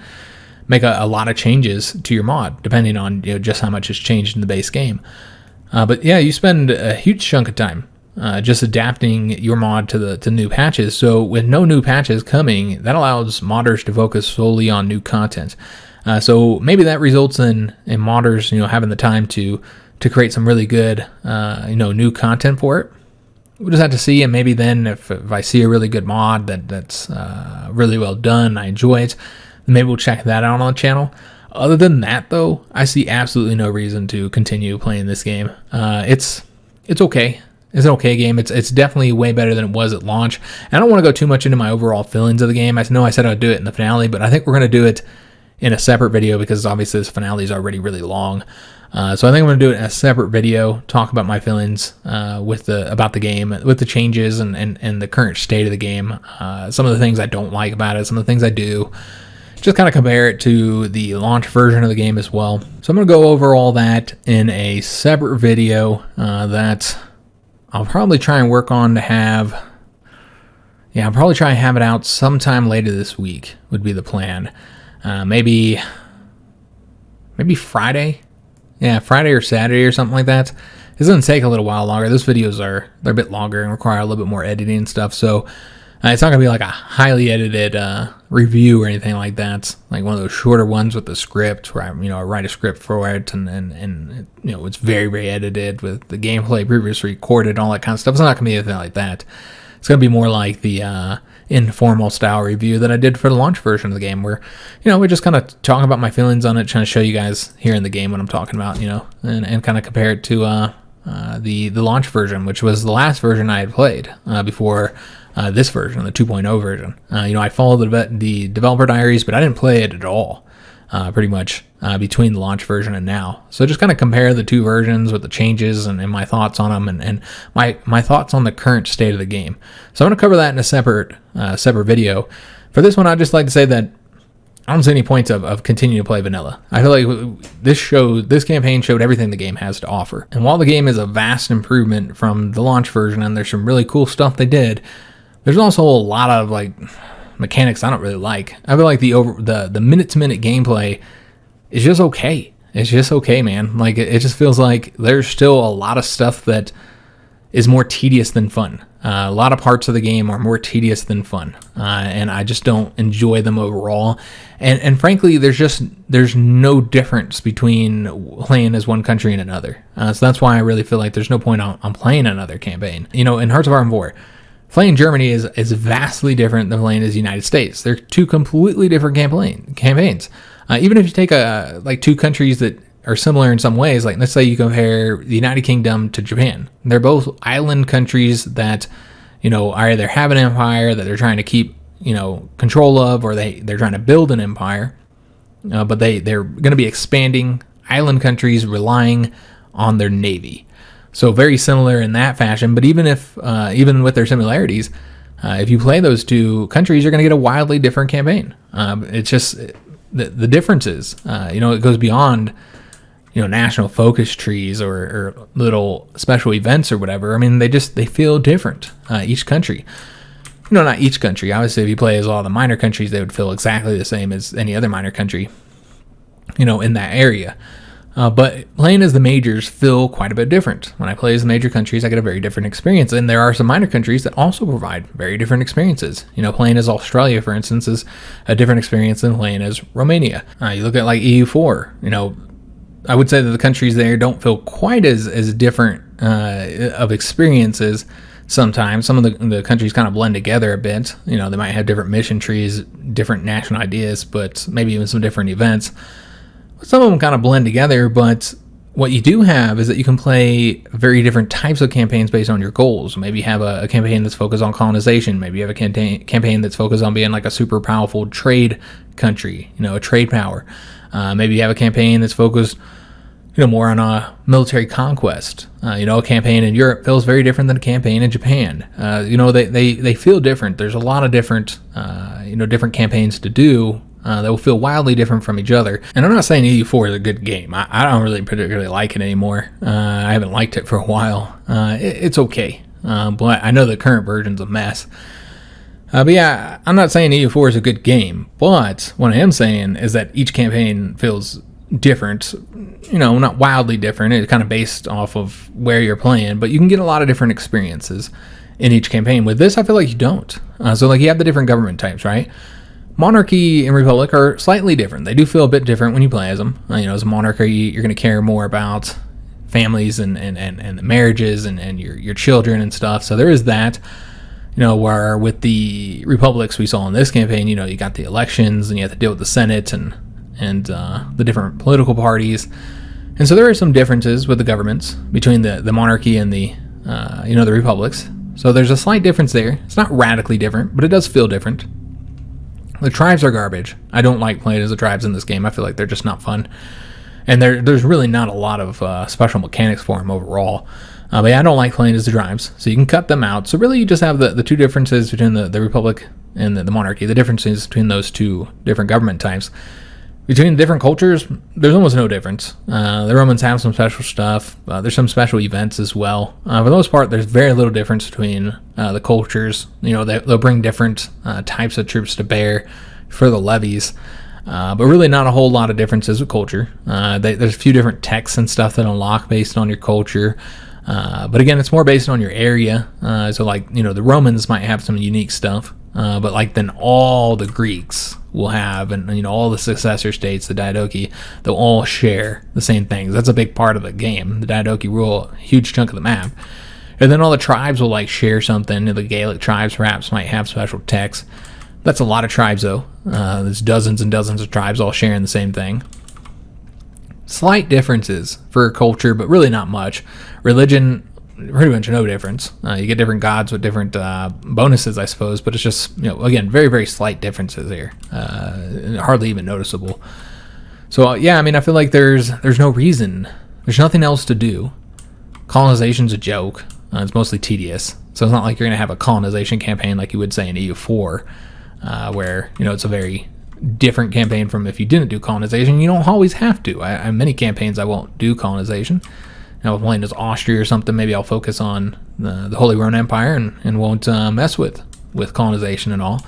make a lot of changes to your mod, depending on just how much has changed in the base game. But yeah, you spend a huge chunk of time just adapting your mod to the new patches. So with no new patches coming, that allows modders to focus solely on new content. So maybe that results in modders, having the time to create some really good, new content for it. We'll just have to see, and maybe then if I see a really good mod that's really well done, I enjoy it, then maybe we'll check that out on the channel. Other than that, though, I see absolutely no reason to continue playing this game. It's okay. It's an okay game. It's definitely way better than it was at launch. And I don't want to go too much into my overall feelings of the game. I know I said I'd do it in the finale, but I think we're going to do it in a separate video because obviously this finale is already really long. So I think I'm going to do it in a separate video, talk about my feelings about the game, with the changes and the current state of the game, some of the things I don't like about it, some of the things I do. Just kind of compare it to the launch version of the game as well. So I'm going to go over all that in a separate video that I'll probably try and work on to have. Yeah, I'll probably try and have it out sometime later this week would be the plan. Maybe Friday. Yeah, Friday or Saturday or something like that. It's going to take a little while longer. Those videos they're a bit longer and require a little bit more editing and stuff. So it's not going to be like a highly edited review or anything like that. Like one of those shorter ones with the script where I write a script for it and it's very, very edited with the gameplay previously recorded, all that kind of stuff. It's not going to be anything like that. It's going to be more like the informal style review that I did for the launch version of the game, where we just kind of talking about my feelings on it, trying to show you guys here in the game what I'm talking about, and kind of compare it to the launch version, which was the last version I had played before this version, the 2.0 version. I followed the developer diaries, but I didn't play it at all, pretty much between the launch version and now. So just kind of compare the two versions with the changes and my thoughts on them and my thoughts on the current state of the game. So I'm going to cover that in a separate video. For this one, I'd just like to say that I don't see any points of continuing to play vanilla. I feel like this campaign showed everything the game has to offer. And while the game is a vast improvement from the launch version and there's some really cool stuff they did, there's also a lot of mechanics I don't really like. I feel like the minute-to-minute gameplay is just okay. It's just okay, man. Like it just feels like there's still a lot of stuff that is more tedious than fun. A lot of parts of the game are more tedious than fun, and I just don't enjoy them overall. And frankly, there's no difference between playing as one country and another. So that's why I really feel like there's no point on playing another campaign. In Hearts of Iron IV, playing Germany is vastly different than playing as the United States. They're two completely different campaigns. Even if you take two countries that are similar in some ways, like let's say you compare the United Kingdom to Japan. They're both island countries that, either have an empire that they're trying to keep, control of, or they're trying to build an empire. But they're going to be expanding island countries relying on their navy. So very similar in that fashion. But even with their similarities, if you play those two countries, you're going to get a wildly different campaign. It's just the differences. It goes beyond national focus trees or little special events or whatever. I mean, they feel different. Each country, not each country. Obviously, if you play as all the minor countries, they would feel exactly the same as any other minor country, in that area. But playing as the majors feel quite a bit different. When I play as the major countries, I get a very different experience. And there are some minor countries that also provide very different experiences. Playing as Australia, for instance, is a different experience than playing as Romania. You look at EU4, I would say that the countries there don't feel quite as different of experiences sometimes. Some of the countries kind of blend together a bit. They might have different mission trees, different national ideas, but maybe even some different events. Some of them kind of blend together, but what you do have is that you can play very different types of campaigns based on your goals. Maybe you have a campaign that's focused on colonization. Maybe you have a campaign that's focused on being like a super powerful trade country, a trade power. Maybe you have a campaign that's focused, more on a military conquest. A campaign in Europe feels very different than a campaign in Japan. They feel different. There's a lot of different, different campaigns to do. That will feel wildly different from each other. And I'm not saying EU4 is a good game. I don't really particularly like it anymore. I haven't liked it for a while. It's okay. But I know the current version's a mess. But yeah, I'm not saying EU4 is a good game. But what I am saying is that each campaign feels different. Not wildly different. It's kind of based off of where you're playing. But you can get a lot of different experiences in each campaign. With this, I feel like you don't. So you have the different government types, right? Monarchy and Republic are slightly different. They do feel a bit different when you play as them. As a monarchy, you're going to care more about families and the marriages and your children and stuff. So there is that. Where with the republics we saw in this campaign, you got the elections and you have to deal with the Senate and and the different political parties. And so there are some differences with the governments between the monarchy and the the republics. So there's a slight difference there. It's not radically different, but it does feel different. The tribes are garbage. I don't like playing as the tribes in this game. I feel like they're just not fun. And there's really not a lot of special mechanics for them overall. But yeah, I don't like playing as the tribes. So you can cut them out. So really you just have the two differences between the republic and the monarchy. The differences between those two different government types. Between the different cultures, there's almost no difference. The Romans have some special stuff. There's some special events as well. For the most part, there's very little difference between the cultures. They'll bring different types of troops to bear for the levies. But really not a whole lot of differences with culture. There's a few different texts and stuff that unlock based on your culture. But again, it's more based on your area. So the Romans might have some unique stuff. But then all the Greeks will have, and all the successor states, the Diadochi, they'll all share the same things. That's a big part of the game. The Diadochi rule a huge chunk of the map. And then all the tribes will share something. The Gaelic tribes perhaps might have special texts. That's a lot of tribes though. There's dozens and dozens of tribes all sharing the same thing. Slight differences for culture, but really not much. Religion, pretty much no difference. You get different gods with different bonuses, I suppose, but it's just, again, very, very slight differences here. Hardly even noticeable. So, yeah, I feel like there's no reason. There's nothing else to do. Colonization's a joke. It's mostly tedious. So it's not like you're going to have a colonization campaign like you would say in EU4, where, it's a very different campaign from if you didn't do colonization. You don't always have to. I many campaigns I won't do colonization. If playing as Austria or something, maybe I'll focus on the Holy Roman Empire and won't mess with colonization and all.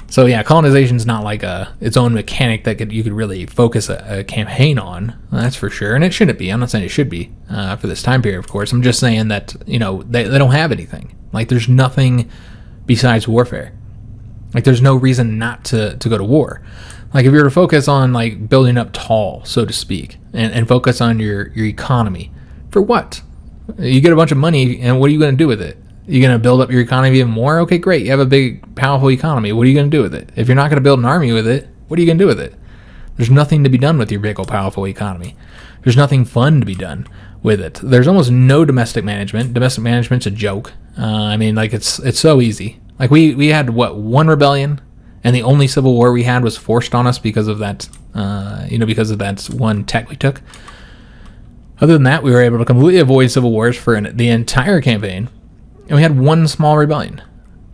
So yeah, colonization's not like its own mechanic that you could really focus a campaign on. That's for sure, and it shouldn't be. I'm not saying it should be for this time period, of course. I'm just saying that they don't have anything. There's nothing besides warfare. There's no reason not to go to war. If you were to focus on building up tall, so to speak, and focus on your economy. For what? You get a bunch of money, and what are you going to do with it? You're going to build up your economy even more? Okay, great. You have a big, powerful economy. What are you going to do with it? If you're not going to build an army with it, what are you going to do with it? There's nothing to be done with your big, powerful economy. There's nothing fun to be done with it. There's almost no domestic management. Domestic management's a joke. It's so easy. We had, one rebellion, and the only civil war we had was forced on us because of that, because of that one tech we took. Other than that, we were able to completely avoid civil wars for the entire campaign, and we had one small rebellion.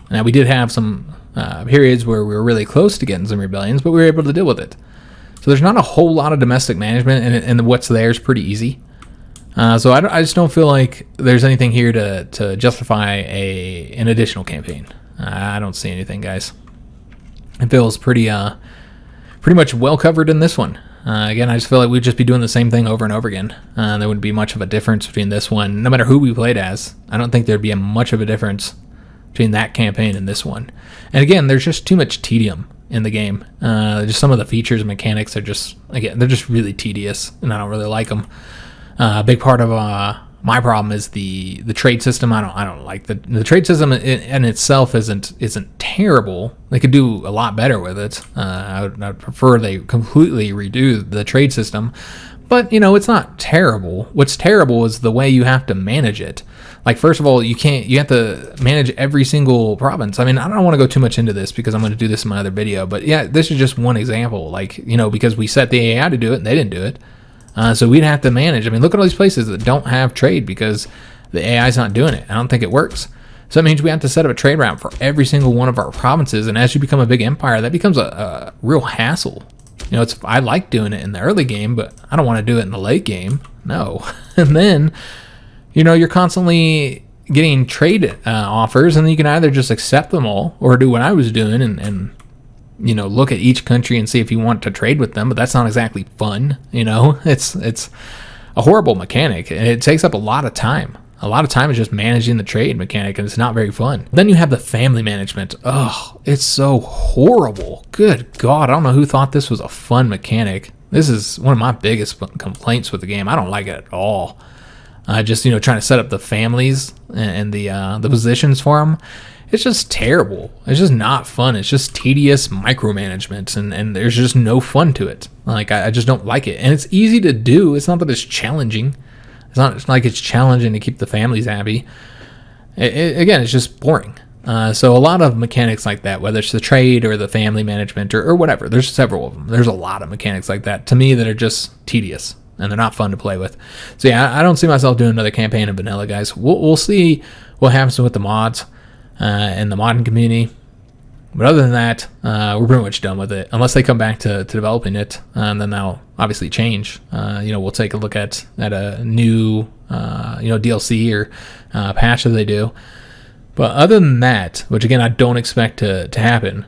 Now, we did have some periods where we were really close to getting some rebellions, but we were able to deal with it. So there's not a whole lot of domestic management, and what's there is pretty easy. So I just don't feel like there's anything here to justify an additional campaign. I don't see anything, guys. It feels pretty much well covered in this one. Again, I just feel like we'd just be doing the same thing over and over again. There wouldn't be much of a difference between this one. No matter who we played as, I don't think there'd be much of a difference between that campaign and this one. And again, there's just too much tedium in the game. Just some of the features and mechanics are they're just really tedious, and I don't really like them. A big part of my problem is the trade system. I don't like the trade system in itself isn't terrible. They could do a lot better with it. I'd prefer they completely redo the trade system, but it's not terrible. What's terrible is the way you have to manage it. First of all, you have to manage every single province. I don't want to go too much into this because I'm going to do this in my other video, but yeah, this is just one example. Because we set the AI to do it and they didn't do it. So we'd have to manage. Look at all these places that don't have trade because the AI's not doing it. I don't think it works. So that means we have to set up a trade route for every single one of our provinces. And as you become a big empire, that becomes a real hassle. I like doing it in the early game, but I don't want to do it in the late game. No. And then, you're constantly getting trade offers, and you can either just accept them all or do what I was doing and look at each country and see if you want to trade with them, but that's not exactly fun. It's a horrible mechanic, and it takes up a lot of time. A lot of time is just managing the trade mechanic, and it's not very fun. Then you have the family management. Oh, it's so horrible. Good God, I don't know who thought this was a fun mechanic. This is one of my biggest complaints with the game. I don't like it at all. Trying to set up the families and the positions for them. it's just terrible. It's just not fun. It's just tedious micromanagement, and there's just no fun to it. Like, I just don't like it. And it's easy to do. It's not that it's challenging. It's like it's challenging to keep the families happy. Again, it's just boring. So a lot of mechanics like that, whether it's the trade or the family management or whatever, there's several of them. There's a lot of mechanics like that, to me, that are just tedious, and they're not fun to play with. So yeah, I don't see myself doing another campaign of vanilla, guys. We'll see what happens with the mods and the modding community. But other than that, we're pretty much done with it. Unless they come back to developing it, and then that'll obviously change. We'll take a look at a new DLC or patch that they do. But other than that, which again I don't expect to happen,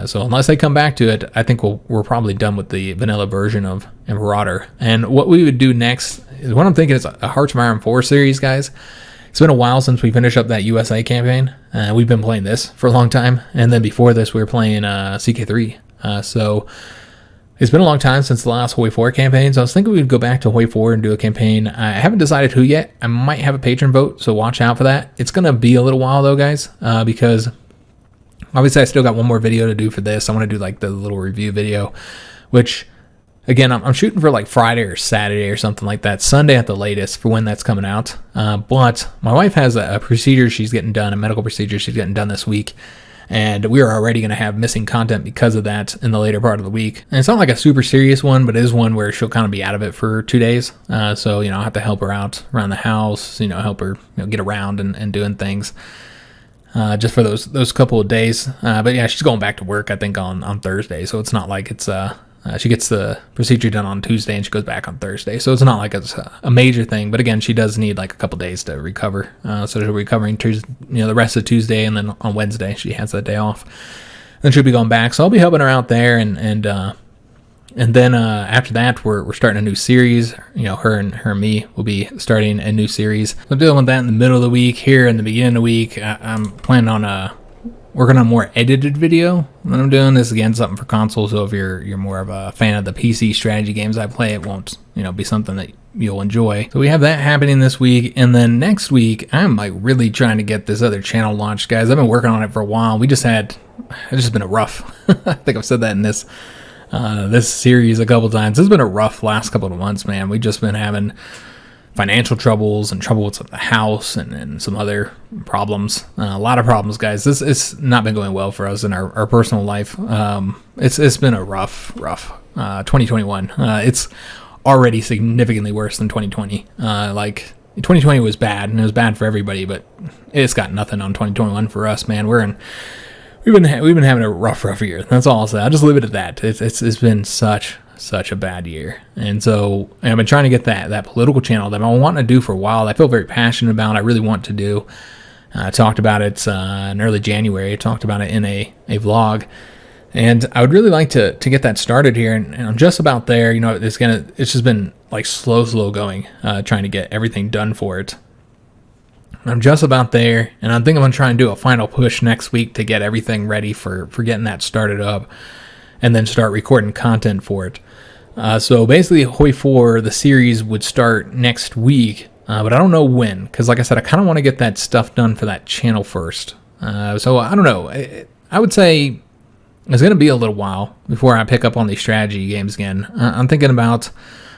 so unless they come back to it, I think we're probably done with the vanilla version of Imperator. And what we would do next is, what I'm thinking is a Hearts of Iron 4 series, guys. It's been a while since we finished up that USA campaign. We've been playing this for a long time, and then before this we were playing CK3. So it's been a long time since the last Hoi 4 campaign, so I was thinking we'd go back to Hoi 4 and do a campaign. I haven't decided who yet. I might have a patron vote, so watch out for that. It's going to be a little while though, guys, because obviously I still got one more video to do for this. I want to do like the little review video, which again, I'm shooting for like Friday or Saturday or something like that, Sunday at the latest for when that's coming out. But my wife has a procedure she's getting done, a medical procedure she's getting done this week. And we are already going to have missing content because of that in the later part of the week. And it's not like a super serious one, but it is one where she'll kind of be out of it for 2 days. So, I'll have to help her out around the house, help her get around and doing things just for those couple of days. But yeah, she's going back to work, I think, on Thursday. So it's not like it's she gets the procedure done on Tuesday and she goes back on Thursday. So it's not like it's a major thing. But again, she does need like a couple days to recover. So she'll be recovering Tuesday, the rest of Tuesday, and then on Wednesday she has that day off. Then she'll be going back. So I'll be helping her out there, and then after that we're starting a new series. Her and me will be starting a new series. So I'm dealing with that in the middle of the week. Here in the beginning of the week, I'm planning on working on a more edited video that I'm doing. This again, something for console, so if you're more of a fan of the PC strategy games I play, it won't be something that you'll enjoy. So we have that happening this week, and then next week I'm like really trying to get this other channel launched, guys. I've been working on it for a while. It's just been a rough I think I've said that in this series a couple times. It's been a rough last couple of months, man. We've just been having financial troubles and trouble with the house and some other problems. A lot of problems, guys. It's not been going well for us in our personal life. It's been a rough 2021. It's already significantly worse than 2020. 2020 was bad, and it was bad for everybody, but it's got nothing on 2021 for us, man. We've been having a rough year. That's all I'll say. I'll just leave it at that. It's been such a bad year. And so I've been trying to get that political channel that I want to do for a while. I feel very passionate about. I really want to do. I talked about it in early January. I talked about it in a vlog, and I would really like to get that started here. And I'm just about there. It's just been like slow going, trying to get everything done for it. I'm just about there, and I think I'm going to try and do a final push next week to get everything ready for getting that started up, and then start recording content for it. So basically, Hoi 4, the series, would start next week, but I don't know when, because like I said, I kind of want to get that stuff done for that channel first. So I don't know. I would say it's going to be a little while before I pick up on these strategy games again. I'm thinking about,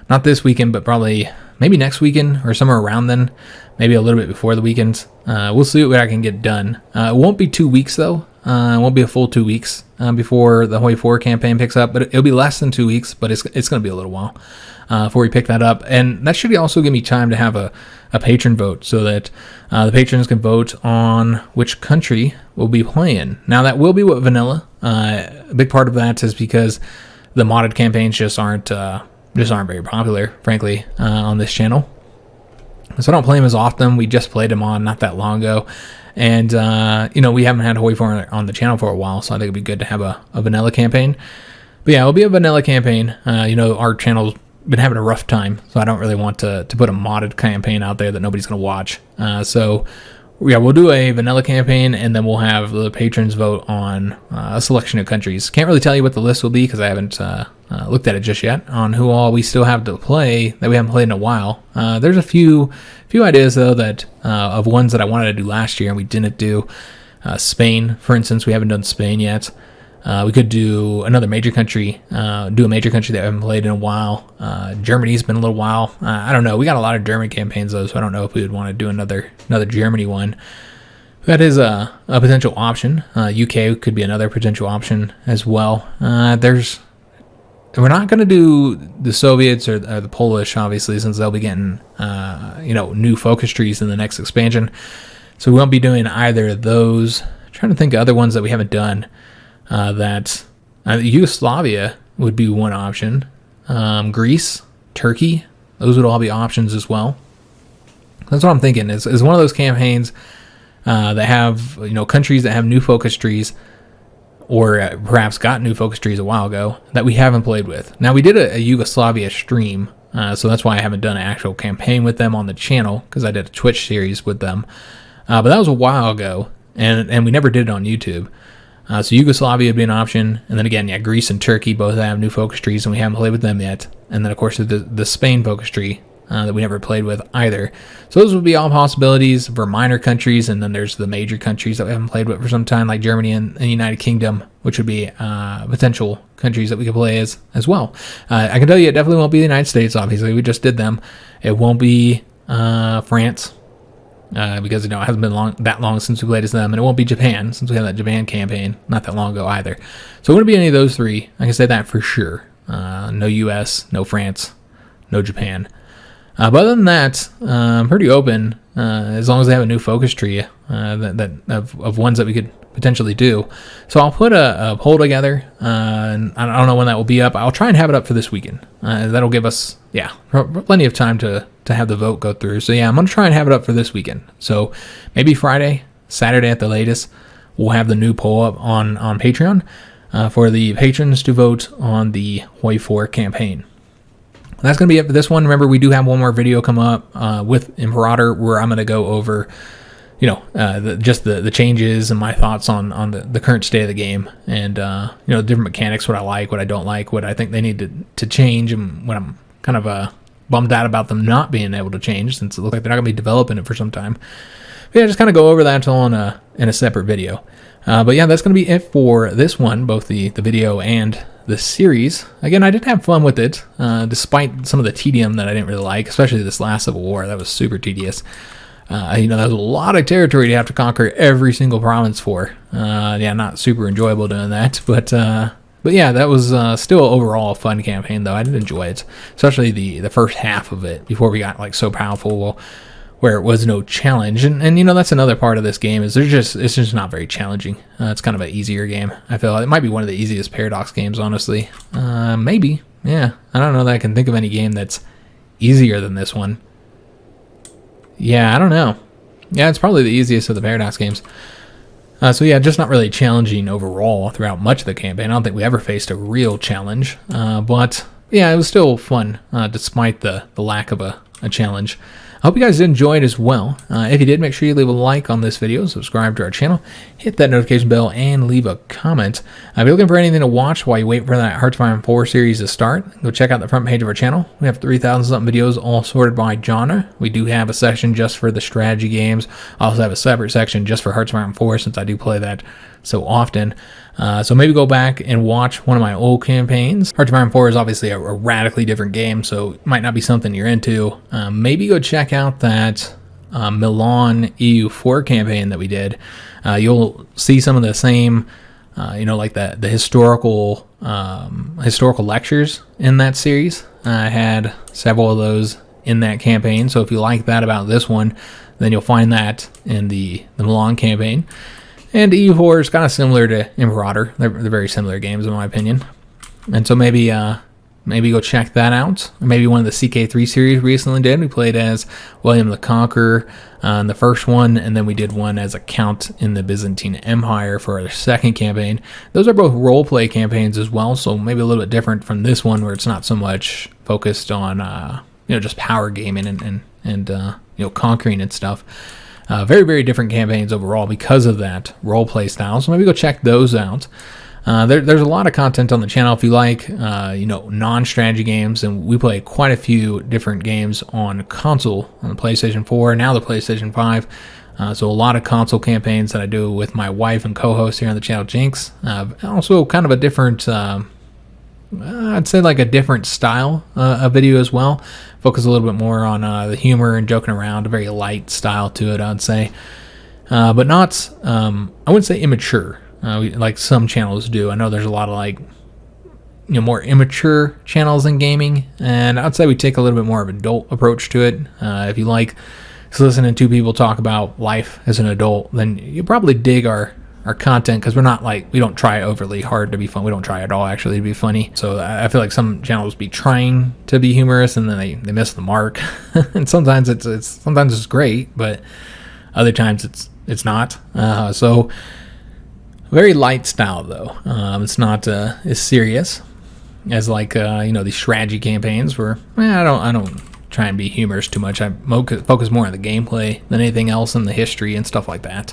not this weekend, but probably maybe next weekend or somewhere around then, maybe a little bit before the weekend. We'll see what I can get done. It won't be 2 weeks, though. It won't be a full 2 weeks before the Hoi 4 campaign picks up, but it'll be less than 2 weeks, but it's going to be a little while before we pick that up. And that should also give me time to have a patron vote, so that the patrons can vote on which country we'll be playing. Now, that will be with vanilla. A big part of that is because the modded campaigns just aren't very popular, frankly, on this channel. So I don't play them as often. We just played them on not that long ago. And, we haven't had Hoi 4 on the channel for a while, so I think it'd be good to have a vanilla campaign. But yeah, it'll be a vanilla campaign. Our channel's been having a rough time, so I don't really want to put a modded campaign out there that nobody's going to watch. So yeah, we'll do a vanilla campaign, and then we'll have the patrons vote on a selection of countries. Can't really tell you what the list will be because I haven't looked at it just yet on who all we still have to play that we haven't played in a while. There's a few ideas though that of ones that I wanted to do last year and we didn't do. Spain, for instance. We haven't done Spain yet. We could do another major country, do a major country that we haven't played in a while. Germany's been a little while. I don't know. We got a lot of German campaigns, though, so I don't know if we would want to do another Germany one. That is a potential option. UK could be another potential option as well. We're not going to do the Soviets or the Polish, obviously, since they'll be getting new focus trees in the next expansion. So we won't be doing either of those. I'm trying to think of other ones that we haven't done. Yugoslavia would be one option. Greece, Turkey, those would all be options as well. That's what I'm thinking. Is one of those campaigns that have countries that have new focus trees, or perhaps got new focus trees a while ago that we haven't played with. Now we did a Yugoslavia stream, so that's why I haven't done an actual campaign with them on the channel, because I did a Twitch series with them. But that was a while ago, and we never did it on YouTube. So Yugoslavia would be an option, and then again, Greece and Turkey both have new focus trees, and we haven't played with them yet. And then of course the Spain focus tree that we never played with either. So those would be all possibilities for minor countries, and then there's the major countries that we haven't played with for some time, like Germany and the United Kingdom, which would be potential countries that we could play as well. I can tell you it definitely won't be the United States, obviously. We just did them. It won't be France. Because it hasn't been that long since we played as them, and it won't be Japan since we had that Japan campaign not that long ago either. So it wouldn't be any of those three. I can say that for sure. No U.S., no France, no Japan. But other than that, I'm pretty open as long as they have a new focus tree of ones that we could potentially do. So I'll put a poll together, and I don't know when that will be up. I'll try and have it up for this weekend. That'll give us plenty of time to have the vote go through. So I'm going to try and have it up for this weekend. So maybe Friday, Saturday at the latest, we'll have the new poll up on Patreon for the patrons to vote on the Hoi 4 campaign. That's going to be it for this one. Remember, we do have one more video come up with Imperator where I'm going to go over the changes and my thoughts on the current state of the game, and different mechanics, what I like, what I don't like, what I think they need to change, and what I'm kind of bummed out about them not being able to change, since it looks like they're not going to be developing it for some time. But just kind of go over that all in a separate video. But that's going to be it for this one, both the video and the series. Again, I did have fun with it, despite some of the tedium that I didn't really like, especially this last Civil War. That was super tedious. That was a lot of territory to have to conquer every single province for. Not super enjoyable doing that, but that was still overall a fun campaign, though. I did enjoy it, especially the first half of it before we got so powerful, where it was no challenge. And that's another part of this game is it's just not very challenging. It's kind of an easier game. I feel it might be one of the easiest Paradox games, honestly. Maybe, I don't know that I can think of any game that's easier than this one. I don't know. It's probably the easiest of the Paradox games. Just not really challenging overall throughout much of the campaign. I don't think we ever faced a real challenge. But it was still fun, despite the lack of a challenge. I hope you guys enjoyed as well. If you did, make sure you leave a like on this video, subscribe to our channel, hit that notification bell, and leave a comment. If you're looking for anything to watch while you wait for that Hearts of Iron 4 series to start, go check out the front page of our channel. We have 3,000-something videos all sorted by genre. We do have a section just for the strategy games. I also have a separate section just for Hearts of Iron 4, since I do play that so often. So maybe go back and watch one of my old campaigns. Hearts of Iron 4 is obviously a radically different game, so it might not be something you're into. Maybe go check out that Milan EU4 campaign that we did. You'll see some of the same, like the historical lectures in that series. I had several of those in that campaign, so if you like that about this one, then you'll find that in the Milan campaign. And EU4 is kind of similar to Imperator. They're very similar games, in my opinion. And so maybe go check that out. Or maybe one of the CK3 series we recently did. We played as William the Conqueror in the first one, and then we did one as a count in the Byzantine Empire for our second campaign. Those are both role-play campaigns as well, so maybe a little bit different from this one, where it's not so much focused on just power gaming and conquering and stuff. Very, very different campaigns overall because of that role-play style. So maybe go check those out. There's a lot of content on the channel if you like, non-strategy games, and we play quite a few different games on console, on the PlayStation 4, now the PlayStation 5. So a lot of console campaigns that I do with my wife and co-host here on the channel, Jinx. Also kind of a different, I'd say like a different style of video as well. Focus a little bit more on the humor and joking around, a very light style to it, I'd say. But not, I wouldn't say immature, like some channels do. I know there's a lot of like, more immature channels in gaming, and I'd say we take a little bit more of an adult approach to it. If you like listening to people talk about life as an adult, then you probably dig our content, because we're not like, we don't try overly hard to be fun. We don't try at all actually to be funny. So I feel like some channels be trying to be humorous and then they miss the mark. And sometimes it's great, but other times it's not. So very light style though. It's not as serious as like these strategy campaigns where I don't try and be humorous too much. I focus more on the gameplay than anything else, in the history and stuff like that,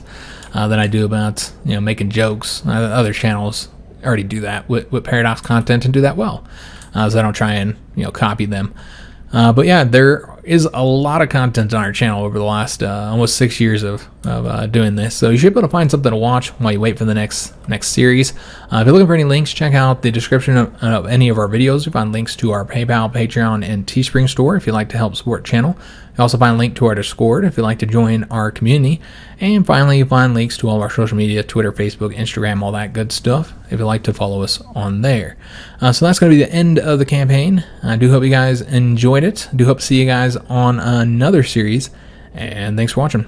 than I do about making jokes. Other channels already do that with Paradox content and do that well, so I don't try and copy them. But yeah, there is a lot of content on our channel over the last almost 6 years of doing this, so you should be able to find something to watch while you wait for the next series. If you're looking for any links, check out the description of any of our videos. You'll find links to our PayPal, Patreon, and Teespring store if you'd like to help support the channel. You'll also find a link to our Discord if you'd like to join our community. And finally, you find links to all of our social media, Twitter, Facebook, Instagram, all that good stuff, if you'd like to follow us on there. So that's going to be the end of the campaign. I do hope you guys enjoyed it. I do hope to see you guys on another series, and thanks for watching.